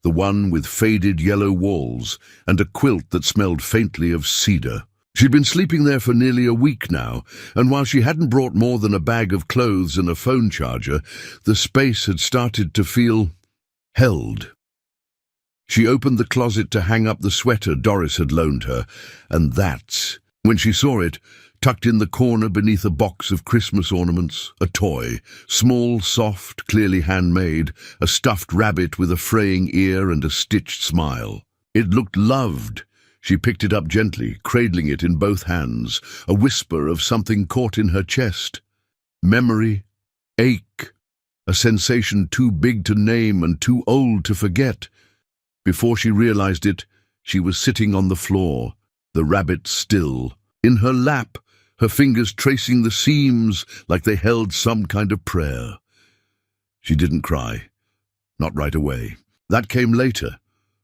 the one with faded yellow walls and a quilt that smelled faintly of cedar. She'd been sleeping there for nearly a week now, and while she hadn't brought more than a bag of clothes and a phone charger, the space had started to feel held. She opened the closet to hang up the sweater Doris had loaned her, and when she saw it, tucked in the corner beneath a box of Christmas ornaments, a toy, small, soft, clearly handmade, a stuffed rabbit with a fraying ear and a stitched smile. It looked loved. She picked it up gently, cradling it in both hands, a whisper of something caught in her chest. Memory, ache, a sensation too big to name and too old to forget. Before she realized it, she was sitting on the floor, the rabbit still, in her lap, her fingers tracing the seams like they held some kind of prayer. She didn't cry, not right away. That came later,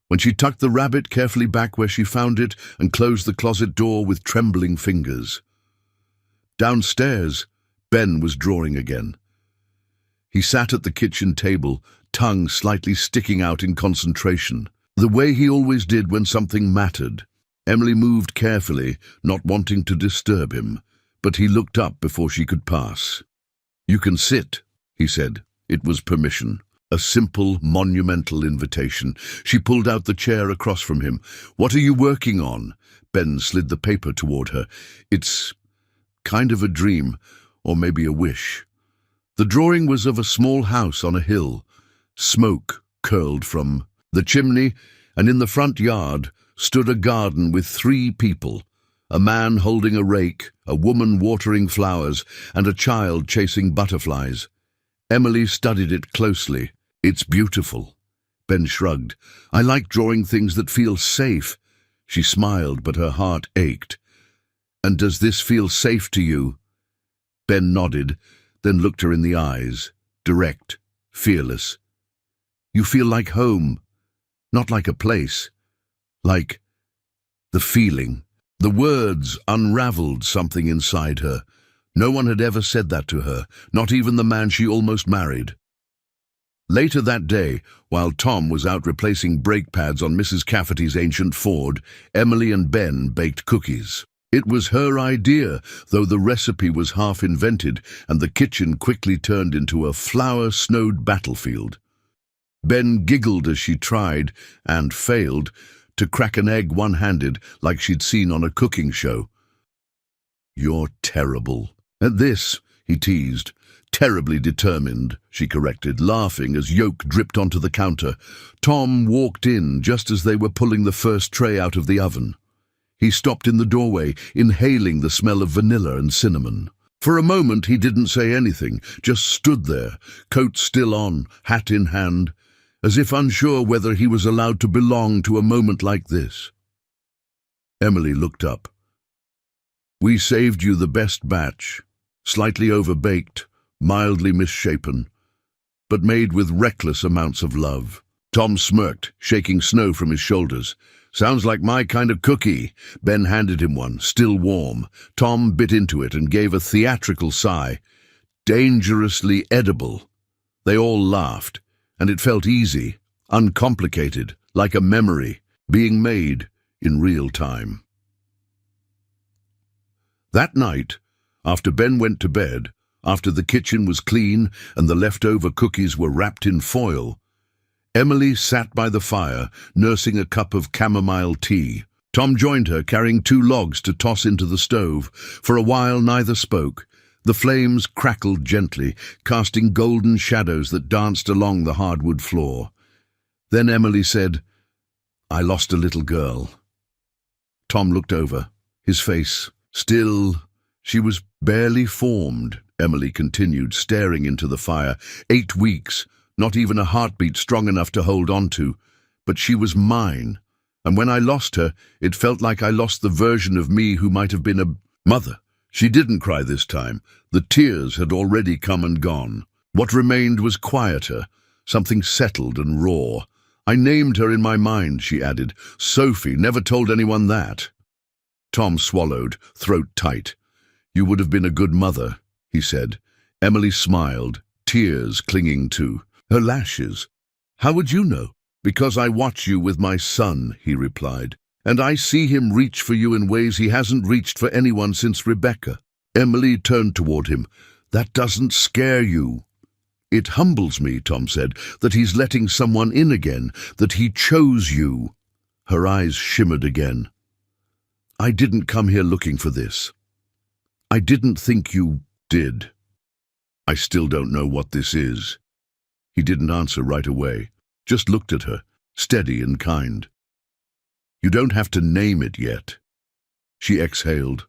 when she tucked the rabbit carefully back where she found it and closed the closet door with trembling fingers. Downstairs, Ben was drawing again. He sat at the kitchen table, tongue slightly sticking out in concentration, the way he always did when something mattered. Emily moved carefully, not wanting to disturb him, but he looked up before she could pass. "You can sit," he said. It was permission. A simple, monumental invitation. She pulled out the chair across from him. "What are you working on?" Ben slid the paper toward her. "It's kind of a dream, or maybe a wish." The drawing was of a small house on a hill. Smoke curled from the chimney, and in the front yard stood a garden with 3 people, A man holding a rake, a woman watering flowers, and a child chasing butterflies. Emily studied it closely. "It's beautiful." Ben shrugged. "I like drawing things that feel safe." She smiled, but her heart ached. "And does this feel safe to you?" Ben nodded, then looked her in the eyes, direct, fearless. "You feel like home, not like a place, like the feeling." The words unraveled something inside her. No one had ever said that to her, not even the man she almost married. Later that day, while Tom was out replacing brake pads on Mrs. Cafferty's ancient Ford, Emily and Ben baked cookies. It was her idea, though the recipe was half-invented, and the kitchen quickly turned into a flower-snowed battlefield. Ben giggled as she tried, and failed, to crack an egg one-handed like she'd seen on a cooking show. "You're terrible." "At this," he teased. "Terribly determined," she corrected, laughing as yolk dripped onto the counter. Tom walked in just as they were pulling the first tray out of the oven. He stopped in the doorway, inhaling the smell of vanilla and cinnamon. For a moment he didn't say anything, just stood there, coat still on, hat in hand, as if unsure whether he was allowed to belong to a moment like this. Emily looked up. "We saved you the best batch, slightly overbaked, mildly misshapen, but made with reckless amounts of love." Tom smirked, shaking snow from his shoulders. "Sounds like my kind of cookie." Ben handed him one, still warm. Tom bit into it and gave a theatrical sigh. "Dangerously edible." They all laughed, and it felt easy, uncomplicated, like a memory, being made in real time. That night, after Ben went to bed, after the kitchen was clean and the leftover cookies were wrapped in foil, Emily sat by the fire, nursing a cup of chamomile tea. Tom joined her, carrying 2 logs to toss into the stove. For a while neither spoke. The flames crackled gently, casting golden shadows that danced along the hardwood floor. Then Emily said, "I lost a little girl." Tom looked over, his face still. "She was barely formed," Emily continued, staring into the fire. 8 weeks, not even a heartbeat strong enough to hold on to. But she was mine, and when I lost her, it felt like I lost the version of me who might have been a mother. She didn't cry this time. The tears had already come and gone. What remained was quieter, something settled and raw. "I named her in my mind," she added. "Sophie, never told anyone that." Tom swallowed, throat tight. "You would have been a good mother," he said. Emily smiled, tears clinging to her lashes. "How would you know?" "Because I watch you with my son," he replied. "And I see him reach for you in ways he hasn't reached for anyone since Rebecca." Emily turned toward him. "That doesn't scare you?" "It humbles me," Tom said, "that he's letting someone in again, that he chose you." Her eyes shimmered again. "I didn't come here looking for this. I didn't think you did." "I still don't know what this is." He didn't answer right away, just looked at her, steady and kind. "You don't have to name it yet." She exhaled,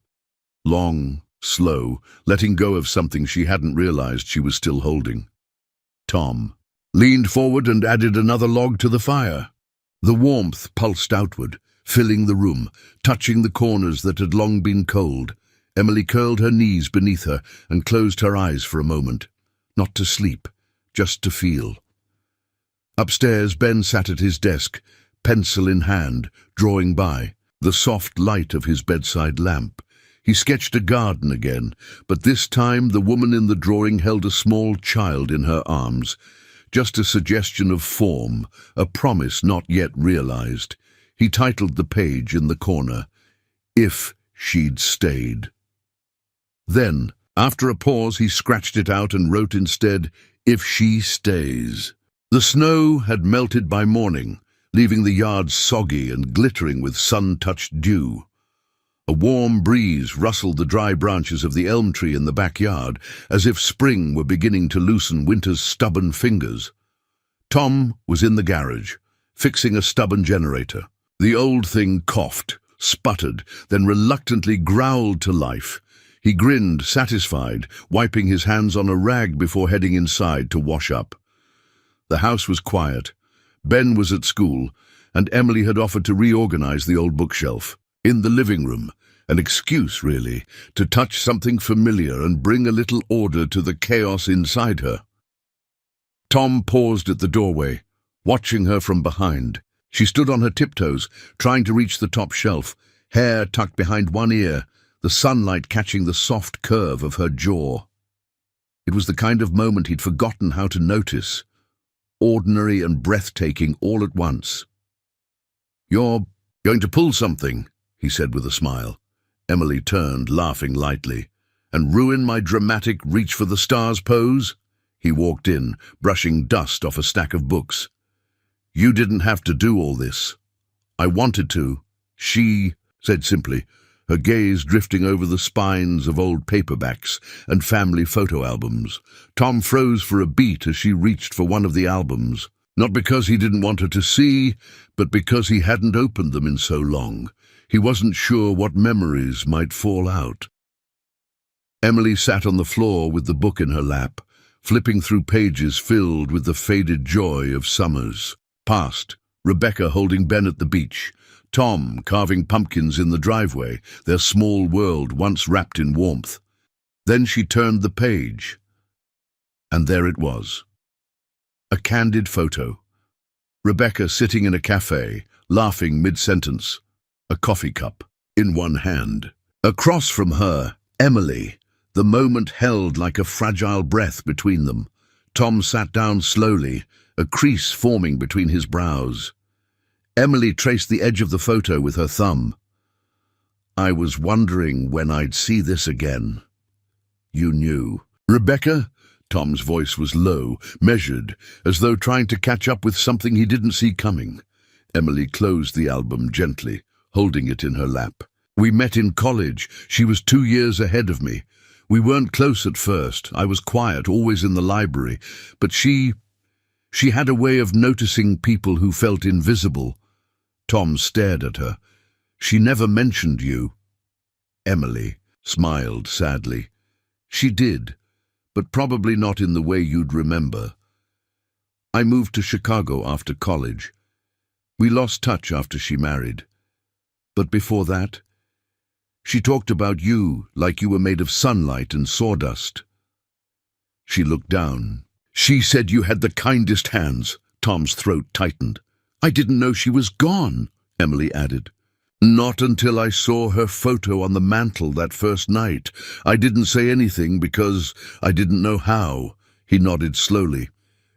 long, slow, letting go of something she hadn't realized she was still holding. Tom leaned forward and added another log to the fire. The warmth pulsed outward, filling the room, touching the corners that had long been cold. Emily curled her knees beneath her and closed her eyes for a moment, not to sleep, just to feel. Upstairs, Ben sat at his desk, pencil in hand, drawing by, the soft light of his bedside lamp. He sketched a garden again, but this time the woman in the drawing held a small child in her arms. Just a suggestion of form, a promise not yet realized. He titled the page in the corner, "If She'd Stayed." Then, after a pause, he scratched it out and wrote instead, "If She Stays." The snow had melted by morning, leaving the yard soggy and glittering with sun-touched dew. A warm breeze rustled the dry branches of the elm tree in the backyard, as if spring were beginning to loosen winter's stubborn fingers. Tom was in the garage, fixing a stubborn generator. The old thing coughed, sputtered, then reluctantly growled to life. He grinned, satisfied, wiping his hands on a rag before heading inside to wash up. The house was quiet. Ben was at school, and Emily had offered to reorganize the old bookshelf. In the living room, an excuse, really, to touch something familiar and bring a little order to the chaos inside her. Tom paused at the doorway, watching her from behind. She stood on her tiptoes, trying to reach the top shelf, hair tucked behind one ear, the sunlight catching the soft curve of her jaw. It was the kind of moment he'd forgotten how to notice, ordinary and breathtaking all at once. "You're going to pull something," he said with a smile. Emily turned, laughing lightly. "And ruin my dramatic reach-for-the-stars pose?" He walked in, brushing dust off a stack of books. "You didn't have to do all this." "I wanted to," she said simply, her gaze drifting over the spines of old paperbacks and family photo albums. Tom froze for a beat as she reached for one of the albums, not because he didn't want her to see, but because he hadn't opened them in so long. He wasn't sure what memories might fall out. Emily sat on the floor with the book in her lap, flipping through pages filled with the faded joy of summers. Past, Rebecca holding Ben at the beach, Tom carving pumpkins in the driveway, their small world once wrapped in warmth. Then she turned the page, and there it was. A candid photo. Rebecca sitting in a cafe, laughing mid-sentence, a coffee cup in one hand. Across from her, Emily, the moment held like a fragile breath between them. Tom sat down slowly, a crease forming between his brows. Emily traced the edge of the photo with her thumb. "I was wondering when I'd see this again." "You knew." "Rebecca?" Tom's voice was low, measured, as though trying to catch up with something he didn't see coming. Emily closed the album gently, holding it in her lap. "We met in college. She was 2 years ahead of me. We weren't close at first. I was quiet, always in the library. But she had a way of noticing people who felt invisible." Tom stared at her. "She never mentioned you." Emily smiled sadly. "She did, but probably not in the way you'd remember. I moved to Chicago after college. We lost touch after she married. But before that, she talked about you like you were made of sunlight and sawdust." She looked down. "She said you had the kindest hands." Tom's throat tightened. "I didn't know she was gone," Emily added. "Not until I saw her photo on the mantel that first night. I didn't say anything because I didn't know how." He nodded slowly.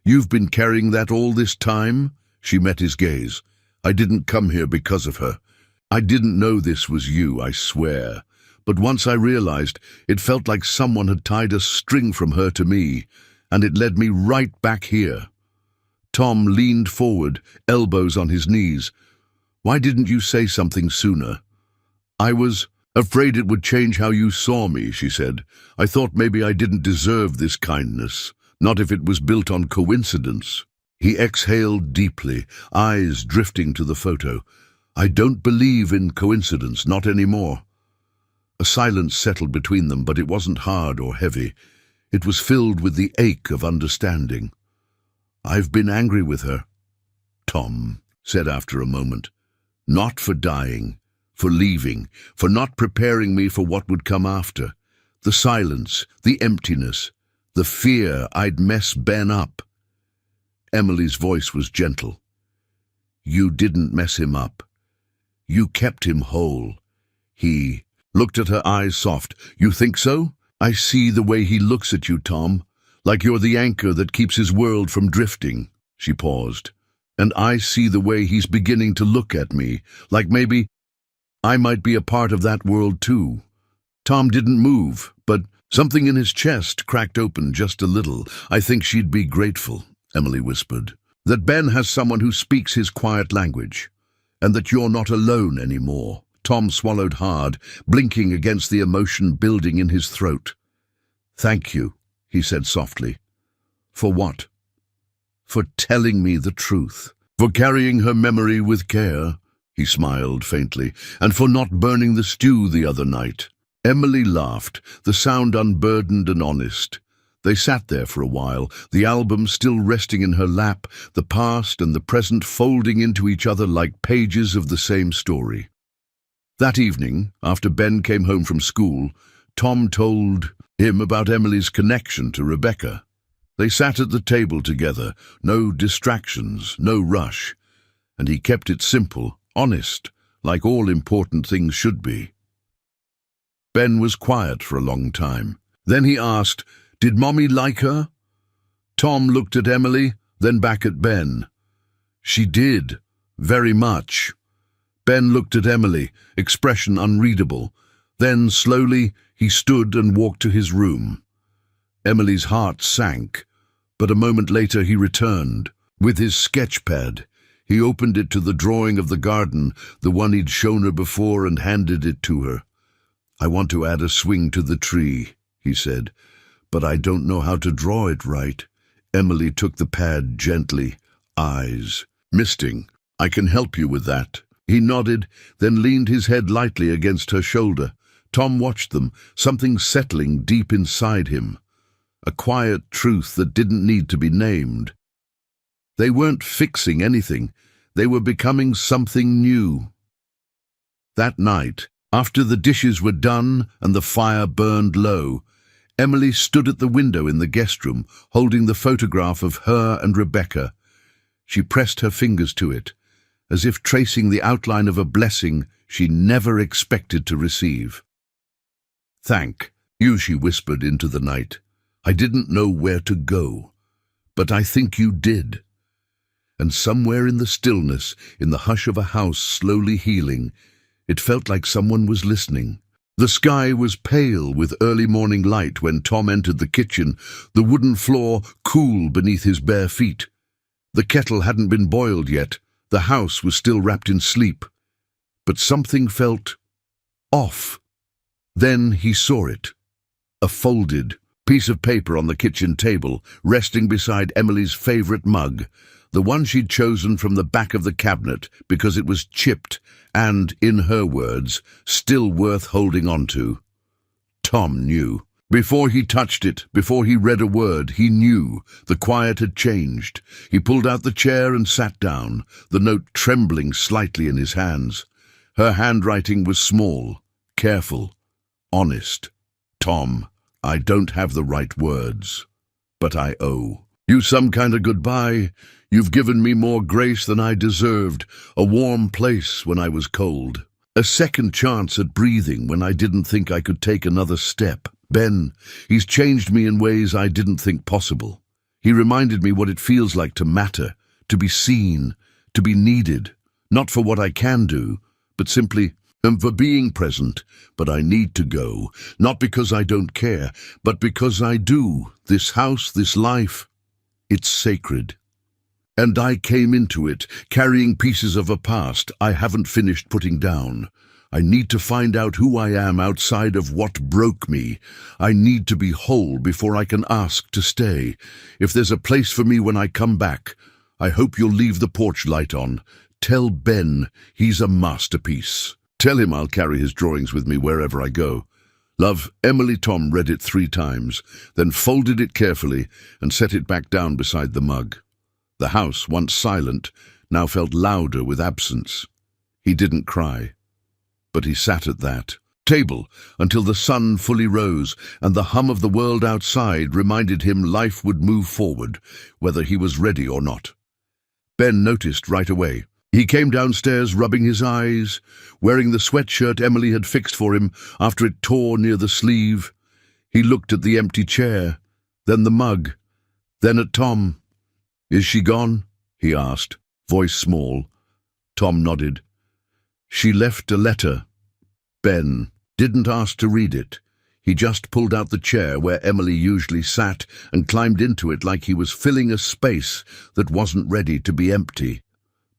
"You've been carrying that all this time?" She met his gaze. "I didn't come here because of her. I didn't know this was you, I swear. But once I realized, it felt like someone had tied a string from her to me, and it led me right back here." Tom leaned forward, elbows on his knees. "Why didn't you say something sooner?" "I was afraid it would change how you saw me," she said. "I thought maybe I didn't deserve this kindness, not if it was built on coincidence." He exhaled deeply, eyes drifting to the photo. "I don't believe in coincidence, not anymore." A silence settled between them, but it wasn't hard or heavy. It was filled with the ache of understanding. "I've been angry with her," Tom said after a moment. "Not for dying, for leaving, for not preparing me for what would come after. The silence, the emptiness, the fear I'd mess Ben up." Emily's voice was gentle. "You didn't mess him up. You kept him whole." He looked at her, eyes soft. "You think so? I see the way he looks at you, Tom. Like you're the anchor that keeps his world from drifting." She paused. "And I see the way he's beginning to look at me, like maybe I might be a part of that world too." Tom didn't move, but something in his chest cracked open just a little. "I think she'd be grateful," Emily whispered, "that Ben has someone who speaks his quiet language, and that you're not alone anymore." Tom swallowed hard, blinking against the emotion building in his throat. "Thank you," he said softly. "For what?" "For telling me the truth. For carrying her memory with care." he smiled faintly, and for not burning the stew the other night. Emily laughed, the sound unburdened and honest. They sat there for a while, the album still resting in her lap, the past and the present folding into each other like pages of the same story. That evening, after Ben came home from school, Tom told him about Emily's connection to Rebecca. They sat at the table together, no distractions, no rush, and he kept it simple, honest, like all important things should be. Ben was quiet for a long time. Then he asked, "Did Mommy like her?" Tom looked at Emily, then back at Ben. "She did, very much." Ben looked at Emily, expression unreadable. Then, slowly, he stood and walked to his room. Emily's heart sank, but a moment later he returned. With his sketch pad, he opened it to the drawing of the garden, the one he'd shown her before, and handed it to her. "I want to add a swing to the tree," he said, "but I don't know how to draw it right." Emily took the pad gently, eyes misting. "I can help you with that." He nodded, then leaned his head lightly against her shoulder. Tom watched them, something settling deep inside him. A quiet truth that didn't need to be named. They weren't fixing anything. They were becoming something new. That night, after the dishes were done and the fire burned low, Emily stood at the window in the guest room, holding the photograph of her and Rebecca. She pressed her fingers to it, as if tracing the outline of a blessing she never expected to receive. "Thank you," she whispered into the night. "I didn't know where to go, but I think you did." And somewhere in the stillness, in the hush of a house slowly healing, it felt like someone was listening. The sky was pale with early morning light when Tom entered the kitchen, the wooden floor cool beneath his bare feet. The kettle hadn't been boiled yet. The house was still wrapped in sleep. But something felt off. Then he saw it. A folded piece of paper on the kitchen table, resting beside Emily's favorite mug, the one she'd chosen from the back of the cabinet because it was chipped and, in her words, still worth holding on to. Tom knew. Before he touched it, before he read a word, he knew. The quiet had changed. He pulled out the chair and sat down, the note trembling slightly in his hands. Her handwriting was small, careful, honest. "Tom, I don't have the right words, but I owe you some kind of goodbye. You've given me more grace than I deserved, a warm place when I was cold, a second chance at breathing when I didn't think I could take another step. Ben, he's changed me in ways I didn't think possible. He reminded me what it feels like to matter, to be seen, to be needed, not for what I can do, but simply for being present. But I need to go, not because I don't care, but because I do. This house, this life, it's sacred. And I came into it, carrying pieces of a past I haven't finished putting down. I need to find out who I am outside of what broke me. I need to be whole before I can ask to stay. If there's a place for me when I come back, I hope you'll leave the porch light on. Tell Ben he's a masterpiece. Tell him I'll carry his drawings with me wherever I go. Love, Emily." Tom read it 3 times, then folded it carefully and set it back down beside the mug. The house, once silent, now felt louder with absence. He didn't cry, but he sat at that table until the sun fully rose and the hum of the world outside reminded him life would move forward, whether he was ready or not. Ben noticed right away. He came downstairs rubbing his eyes, wearing the sweatshirt Emily had fixed for him after it tore near the sleeve. He looked at the empty chair, then the mug, then at Tom. "Is she gone?" he asked, voice small. Tom nodded. "She left a letter." Ben didn't ask to read it. He just pulled out the chair where Emily usually sat and climbed into it like he was filling a space that wasn't ready to be empty.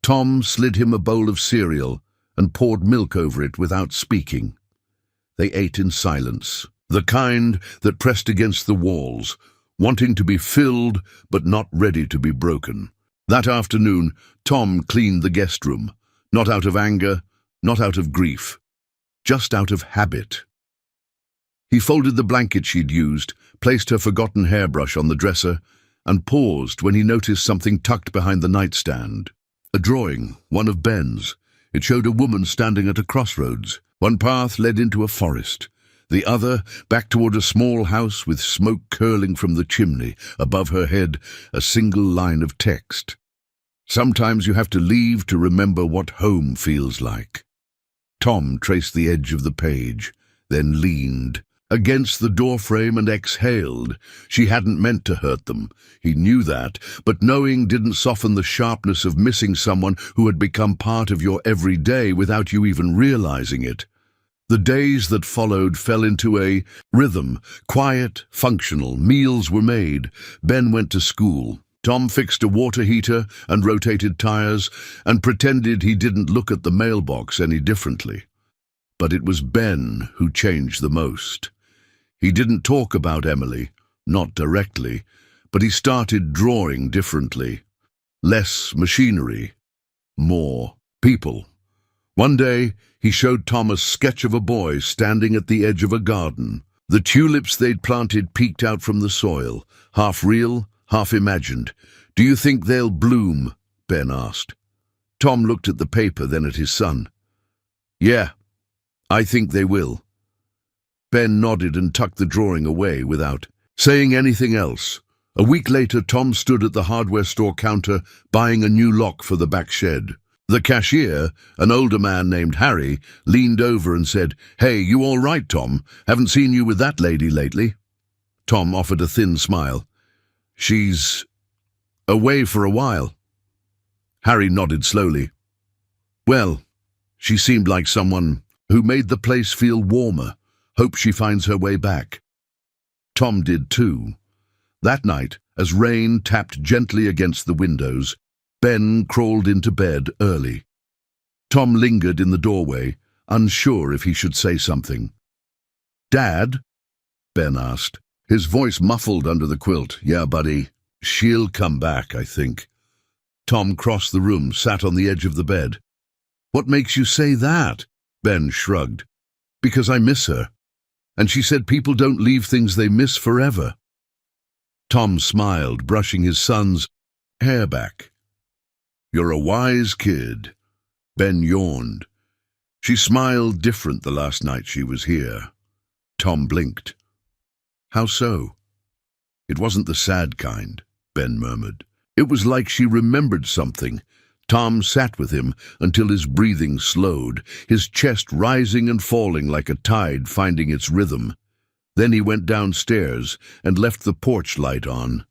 Tom slid him a bowl of cereal and poured milk over it without speaking. They ate in silence, the kind that pressed against the walls, wanting to be filled but not ready to be broken. That afternoon, Tom cleaned the guest room. Not out of anger, not out of grief, just out of habit. He folded the blanket she'd used, placed her forgotten hairbrush on the dresser, and paused when he noticed something tucked behind the nightstand. A drawing, one of Ben's. It showed a woman standing at a crossroads. One path led into a forest. The other, back toward a small house with smoke curling from the chimney. Above her head, a single line of text. Sometimes you have to leave to remember what home feels like. Tom traced the edge of the page, then leaned against the doorframe and exhaled. She hadn't meant to hurt them. He knew that, but knowing didn't soften the sharpness of missing someone who had become part of your everyday without you even realizing it. The days that followed fell into a rhythm, quiet, functional. Meals were made. Ben went to school. Tom fixed a water heater and rotated tires and pretended he didn't look at the mailbox any differently. But it was Ben who changed the most. He didn't talk about Emily, not directly, but he started drawing differently. Less machinery, more people. One day, he showed Tom a sketch of a boy standing at the edge of a garden. The tulips they'd planted peeked out from the soil, half real, half imagined. "Do you think they'll bloom?" Ben asked. Tom looked at the paper, then at his son. "Yeah, I think they will." Ben nodded and tucked the drawing away without saying anything else. A week later, Tom stood at the hardware store counter buying a new lock for the back shed. The cashier, an older man named Harry, leaned over and said, "Hey, you all right, Tom? Haven't seen you with that lady lately." Tom offered a thin smile. "She's away for a while." Harry nodded slowly. "Well, she seemed like someone who made the place feel warmer. Hope she finds her way back." Tom did too. That night, as rain tapped gently against the windows, Ben crawled into bed early. Tom lingered in the doorway, unsure if he should say something. "Dad?" Ben asked, his voice muffled under the quilt. "Yeah, buddy. She'll come back, I think." Tom crossed the room, sat on the edge of the bed. "What makes you say that?" Ben shrugged. "Because I miss her. And she said people don't leave things they miss forever." Tom smiled, brushing his son's hair back. "You're a wise kid." Ben yawned. "She smiled different the last night she was here." Tom blinked. "How so?" "It wasn't the sad kind," Ben murmured. "It was like she remembered something." Tom sat with him until his breathing slowed, his chest rising and falling like a tide finding its rhythm. Then he went downstairs and left the porch light on.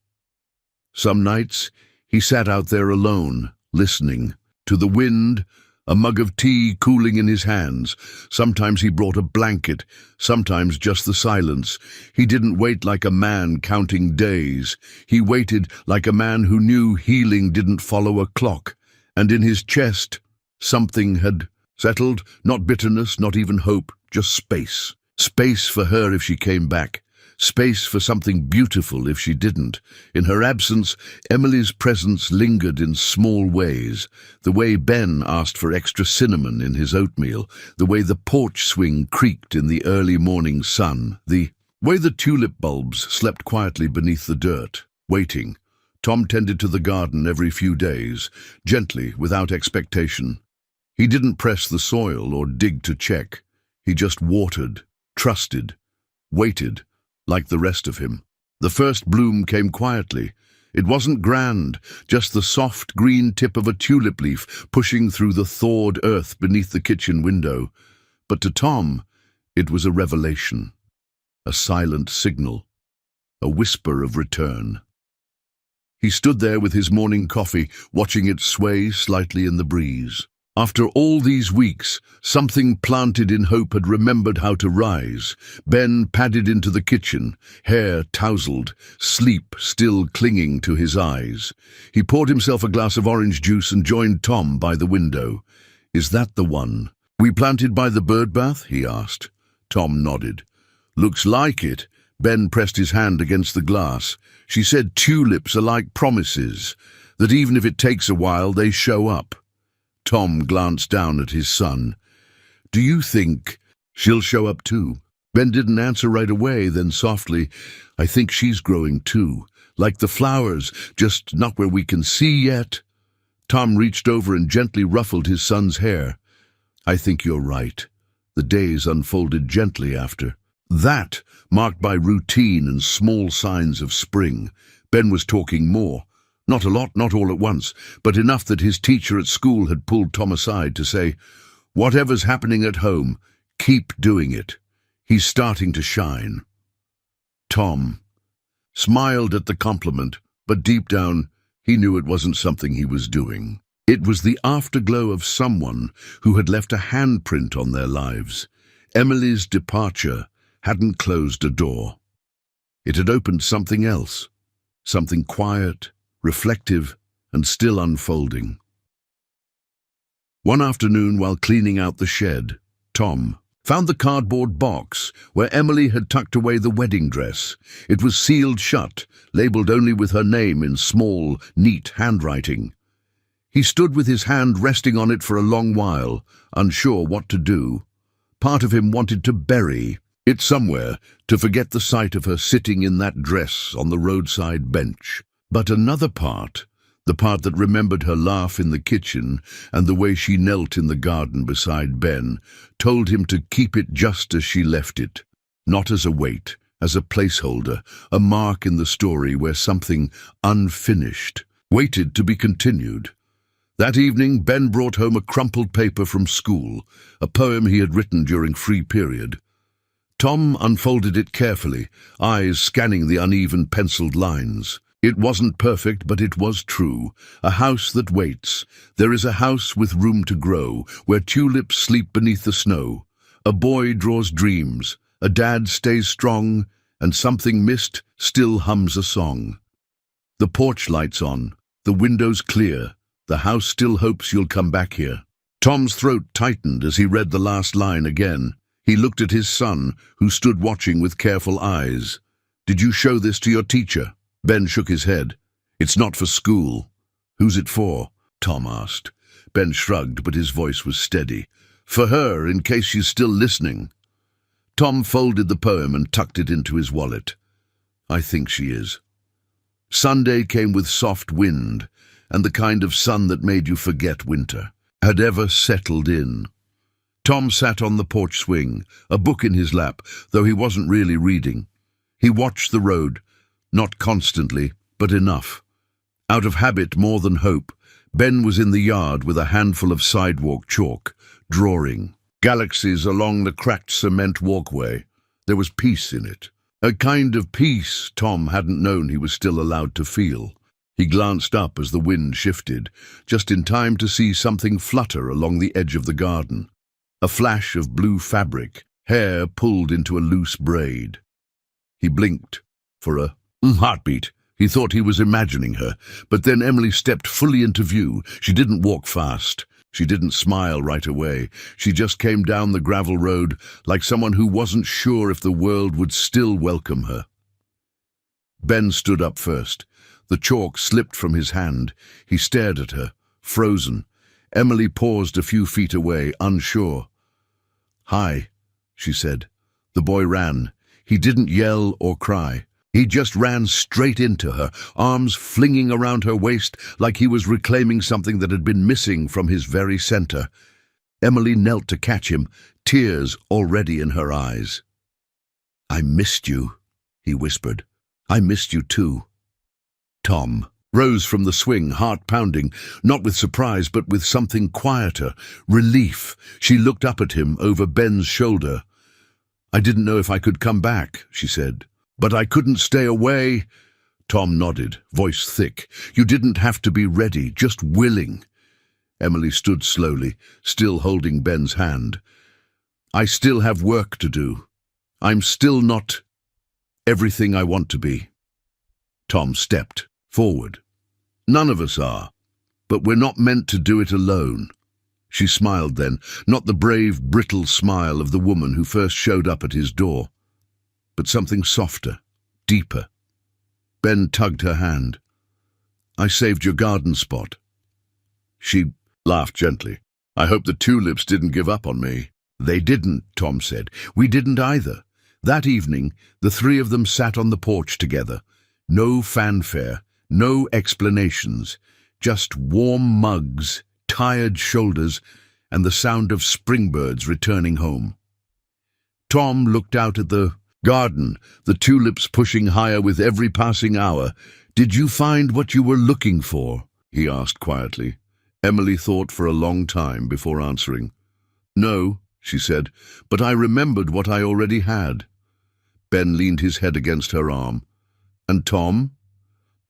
Some nights he sat out there alone, listening to the wind, a mug of tea cooling in his hands. Sometimes he brought a blanket, sometimes just the silence. He didn't wait like a man counting days. He waited like a man who knew healing didn't follow a clock. And in his chest, something had settled, not bitterness, not even hope, just space. Space for her if she came back. Space for something beautiful if she didn't. In her absence, Emily's presence lingered in small ways. The way Ben asked for extra cinnamon in his oatmeal, the way the porch swing creaked in the early morning sun, the way the tulip bulbs slept quietly beneath the dirt, waiting. Tom tended to the garden every few days, gently, without expectation. He didn't press the soil or dig to check. He just watered, trusted, waited, like the rest of him. The first bloom came quietly. It wasn't grand, just the soft green tip of a tulip leaf pushing through the thawed earth beneath the kitchen window. But to Tom, it was a revelation, a silent signal, a whisper of return. He stood there with his morning coffee, watching it sway slightly in the breeze. After all these weeks, something planted in hope had remembered how to rise. Ben padded into the kitchen, hair tousled, sleep still clinging to his eyes. He poured himself a glass of orange juice and joined Tom by the window. "Is that the one we planted by the birdbath?" he asked. Tom nodded. "Looks like it." Ben pressed his hand against the glass. "She said tulips are like promises, that even if it takes a while, they show up." Tom glanced down at his son. "Do you think she'll show up too?" Ben didn't answer right away, then softly, "I think she's growing too, like the flowers, just not where we can see yet." Tom reached over and gently ruffled his son's hair. "I think you're right." The days unfolded gently after. That, marked by routine and small signs of spring. Ben was talking more. Not a lot, not all at once, but enough that his teacher at school had pulled Tom aside to say, "Whatever's happening at home, keep doing it. He's starting to shine." Tom smiled at the compliment, but deep down, he knew it wasn't something he was doing. It was the afterglow of someone who had left a handprint on their lives. Emily's departure hadn't closed a door. It had opened something else, something quiet, reflective, and still unfolding. One afternoon, while cleaning out the shed, Tom found the cardboard box where Emily had tucked away the wedding dress. It was sealed shut, labeled only with her name in small, neat handwriting. He stood with his hand resting on it for a long while, unsure what to do. Part of him wanted to bury it somewhere, to forget the sight of her sitting in that dress on the roadside bench. But another part, the part that remembered her laugh in the kitchen and the way she knelt in the garden beside Ben, told him to keep it just as she left it, not as a weight, as a placeholder, a mark in the story where something unfinished waited to be continued. That evening, Ben brought home a crumpled paper from school, a poem he had written during free period. Tom unfolded it carefully, eyes scanning the uneven penciled lines. It wasn't perfect, but it was true. A house that waits. There is a house with room to grow, where tulips sleep beneath the snow. A boy draws dreams, a dad stays strong, and something missed still hums a song. The porch light's on, the windows clear. The house still hopes you'll come back here. Tom's throat tightened as he read the last line again. He looked at his son, who stood watching with careful eyes. "Did you show this to your teacher?" Ben shook his head. "It's not for school." "Who's it for?" Tom asked. Ben shrugged, but his voice was steady. "For her, in case she's still listening." Tom folded the poem and tucked it into his wallet. "I think she is." Sunday came with soft wind, and the kind of sun that made you forget winter had ever settled in. Tom sat on the porch swing, a book in his lap, though he wasn't really reading. He watched the road, not constantly, but enough. Out of habit more than hope, Ben was in the yard with a handful of sidewalk chalk, drawing galaxies along the cracked cement walkway. There was peace in it, a kind of peace Tom hadn't known he was still allowed to feel. He glanced up as the wind shifted, just in time to see something flutter along the edge of the garden. A flash of blue fabric, hair pulled into a loose braid. He blinked for a heartbeat. He thought he was imagining her, but then Emily stepped fully into view. She didn't walk fast. She didn't smile right away. She just came down the gravel road like someone who wasn't sure if the world would still welcome her. Ben stood up first. The chalk slipped from his hand. He stared at her, frozen. Emily paused a few feet away, unsure. "Hi," she said. The boy ran. He didn't yell or cry. He just ran straight into her, arms flinging around her waist like he was reclaiming something that had been missing from his very center. Emily knelt to catch him, tears already in her eyes. "I missed you," he whispered. "I missed you too." Tom rose from the swing, heart pounding, not with surprise but with something quieter, relief. She looked up at him over Ben's shoulder. "I didn't know if I could come back," she said. "But I couldn't stay away." Tom nodded, voice thick. "You didn't have to be ready, just willing." Emily stood slowly, still holding Ben's hand. "I still have work to do. I'm still not everything I want to be." Tom stepped forward. "None of us are, but we're not meant to do it alone." She smiled then, not the brave, brittle smile of the woman who first showed up at his door, but something softer, deeper. Ben tugged her hand. "I saved your garden spot." She laughed gently. "I hope the tulips didn't give up on me." "They didn't," Tom said. "We didn't either." That evening, the three of them sat on the porch together. No fanfare, no explanations, just warm mugs, tired shoulders, and the sound of springbirds returning home. Tom looked out at the garden, the tulips pushing higher with every passing hour. "Did you find what you were looking for?" he asked quietly. Emily thought for a long time before answering. "No," she said, "but I remembered what I already had." Ben leaned his head against her arm. "And Tom?"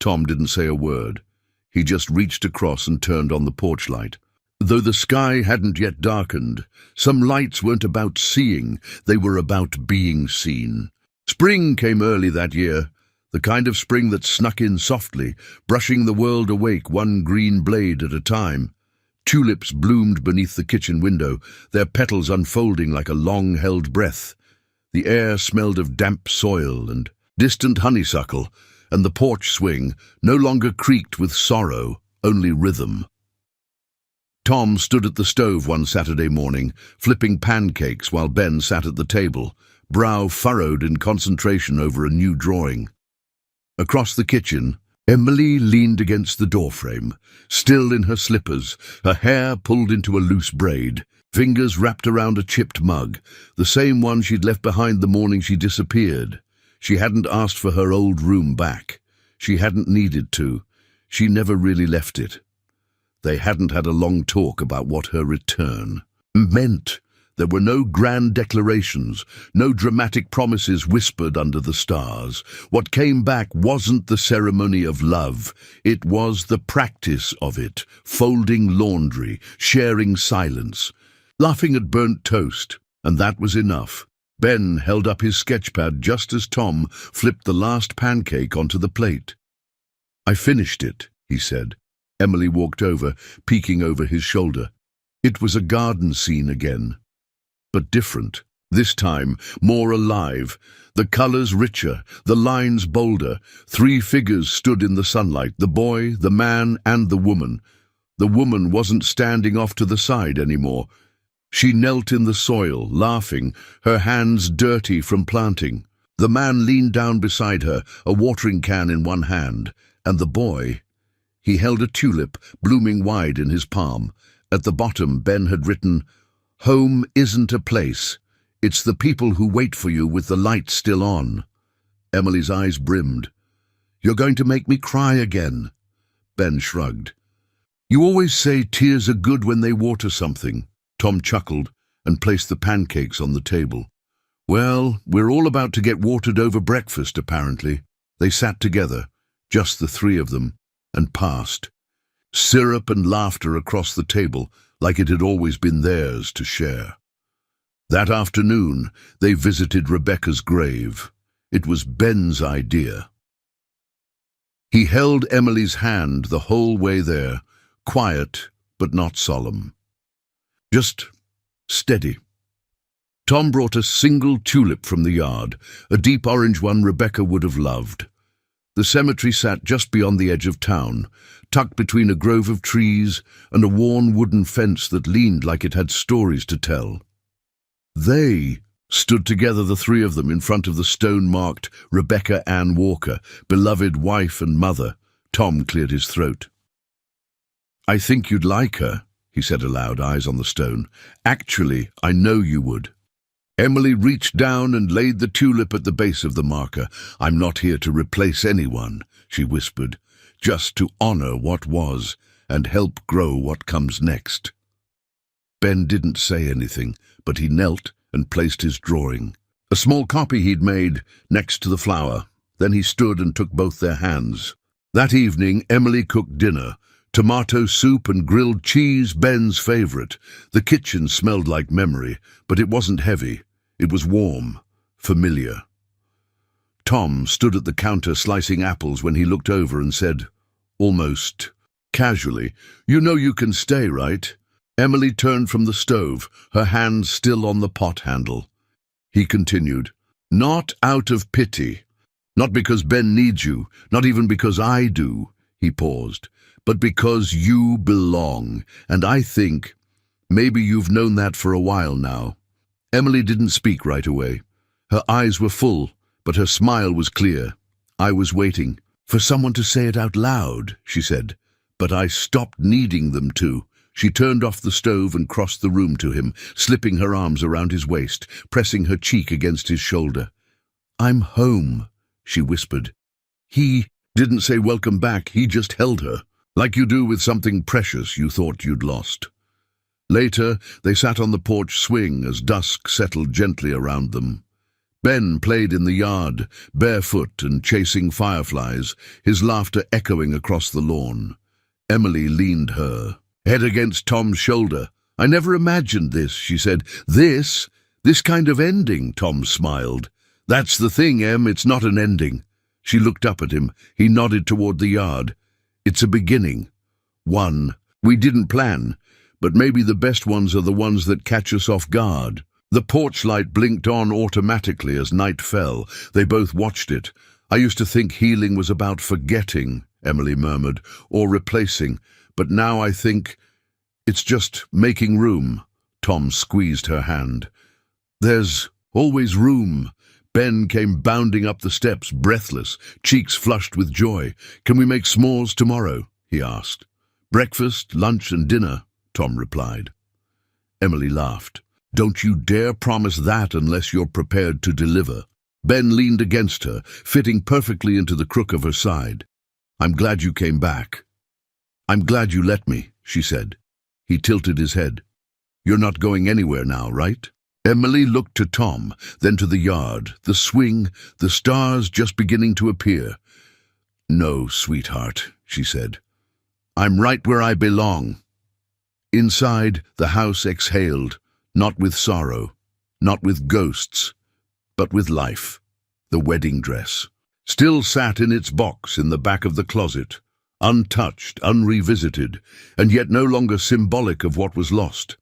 Tom didn't say a word. He just reached across and turned on the porch light. Though the sky hadn't yet darkened, some lights weren't about seeing, they were about being seen. Spring came early that year, the kind of spring that snuck in softly, brushing the world awake one green blade at a time. Tulips bloomed beneath the kitchen window, their petals unfolding like a long-held breath. The air smelled of damp soil and distant honeysuckle, and the porch swing no longer creaked with sorrow, only rhythm. Tom stood at the stove one Saturday morning, flipping pancakes while Ben sat at the table, brow furrowed in concentration over a new drawing. Across the kitchen, Emily leaned against the doorframe, still in her slippers, her hair pulled into a loose braid, fingers wrapped around a chipped mug, the same one she'd left behind the morning she disappeared. She hadn't asked for her old room back. She hadn't needed to. She never really left it. They hadn't had a long talk about what her return meant. There were no grand declarations, no dramatic promises whispered under the stars. What came back wasn't the ceremony of love. It was the practice of it, folding laundry, sharing silence, laughing at burnt toast, and that was enough. Ben held up his sketchpad just as Tom flipped the last pancake onto the plate. "I finished it," he said. Emily walked over, peeking over his shoulder. It was a garden scene again, but different. This time, more alive. The colors richer, the lines bolder. Three figures stood in the sunlight, the boy, the man, and the woman. The woman wasn't standing off to the side anymore. She knelt in the soil, laughing, her hands dirty from planting. The man leaned down beside her, a watering can in one hand, and the boy, he held a tulip, blooming wide in his palm. At the bottom, Ben had written, "Home isn't a place. It's the people who wait for you with the light still on." Emily's eyes brimmed. "You're going to make me cry again." Ben shrugged. "You always say tears are good when they water something." Tom chuckled and placed the pancakes on the table. "Well, we're all about to get watered over breakfast, apparently." They sat together, just the three of them, and passed. Syrup and laughter across the table, like it had always been theirs to share. That afternoon, they visited Rebecca's grave. It was Ben's idea. He held Emily's hand the whole way there, quiet but not solemn. Just steady. Tom brought a single tulip from the yard, a deep orange one Rebecca would have loved. The cemetery sat just beyond the edge of town, tucked between a grove of trees and a worn wooden fence that leaned like it had stories to tell. They stood together, the three of them, in front of the stone-marked Rebecca Ann Walker, beloved wife and mother. Tom cleared his throat. "I think you'd like her," he said aloud, eyes on the stone. "Actually, I know you would." Emily reached down and laid the tulip at the base of the marker. "I'm not here to replace anyone," she whispered, "just to honor what was and help grow what comes next." Ben didn't say anything, but he knelt and placed his drawing, a small copy he'd made, next to the flower. Then he stood and took both their hands. That evening, Emily cooked dinner. Tomato soup and grilled cheese, Ben's favorite. The kitchen smelled like memory, but it wasn't heavy. It was warm, familiar. Tom stood at the counter slicing apples when he looked over and said, almost casually, "You know you can stay, right?" Emily turned from the stove, her hand still on the pot handle. He continued, "Not out of pity. Not because Ben needs you, not even because I do." He paused. but because you belong. And I think maybe you've known that for a while now." Emily didn't speak right away. Her eyes were full, but her smile was clear. "I was waiting for someone to say it out loud," she said, "but I stopped needing them to." She turned off the stove and crossed the room to him, slipping her arms around his waist, pressing her cheek against his shoulder. "I'm home," she whispered. He didn't say welcome back, he just held her, like you do with something precious you thought you'd lost. Later, they sat on the porch swing as dusk settled gently around them. Ben played in the yard, barefoot and chasing fireflies, his laughter echoing across the lawn. Emily leaned her head against Tom's shoulder. "I never imagined this," she said. This kind of ending," Tom smiled. "That's the thing, Em, it's not an ending." She looked up at him. He nodded toward the yard. "It's a beginning. One we didn't plan, but maybe the best ones are the ones that catch us off guard." The porch light blinked on automatically as night fell. They both watched it. "I used to think healing was about forgetting," Emily murmured, "or replacing, but now I think it's just making room." Tom squeezed her hand. "There's always room." Ben came bounding up the steps, breathless, cheeks flushed with joy. "Can we make s'mores tomorrow?" he asked. "Breakfast, lunch and dinner," Tom replied. Emily laughed. "Don't you dare promise that unless you're prepared to deliver." Ben leaned against her, fitting perfectly into the crook of her side. "I'm glad you came back." "I'm glad you let me," she said. He tilted his head. "You're not going anywhere now, right?" Emily looked to Tom, then to the yard, the swing, the stars just beginning to appear. "No, sweetheart," she said. "I'm right where I belong." Inside, the house exhaled, not with sorrow, not with ghosts, but with life. The wedding dress still sat in its box in the back of the closet, untouched, unrevisited, and yet no longer symbolic of what was lost.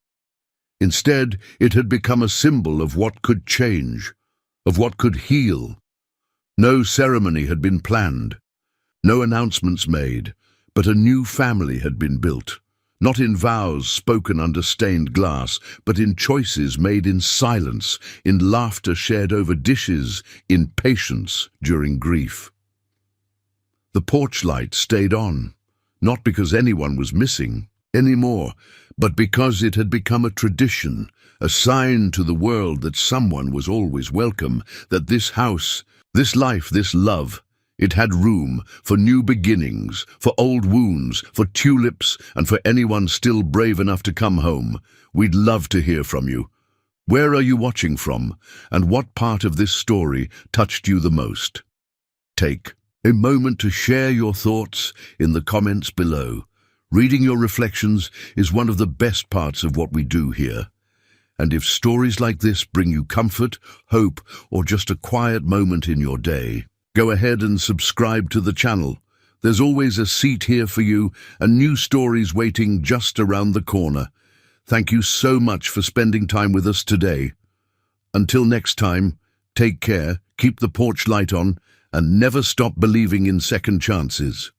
Instead, it had become a symbol of what could change, of what could heal. No ceremony had been planned, no announcements made, but a new family had been built, not in vows spoken under stained glass, but in choices made in silence, in laughter shared over dishes, in patience during grief. The porch light stayed on, not because anyone was missing anymore, but because it had become a tradition, a sign to the world that someone was always welcome, that this house, this life, this love, it had room for new beginnings, for old wounds, for tulips, and for anyone still brave enough to come home. We'd love to hear from you. Where are you watching from, and what part of this story touched you the most? Take a moment to share your thoughts in the comments below. Reading your reflections is one of the best parts of what we do here. And if stories like this bring you comfort, hope, or just a quiet moment in your day, go ahead and subscribe to the channel. There's always a seat here for you and new stories waiting just around the corner. Thank you so much for spending time with us today. Until next time, take care, keep the porch light on, and never stop believing in second chances.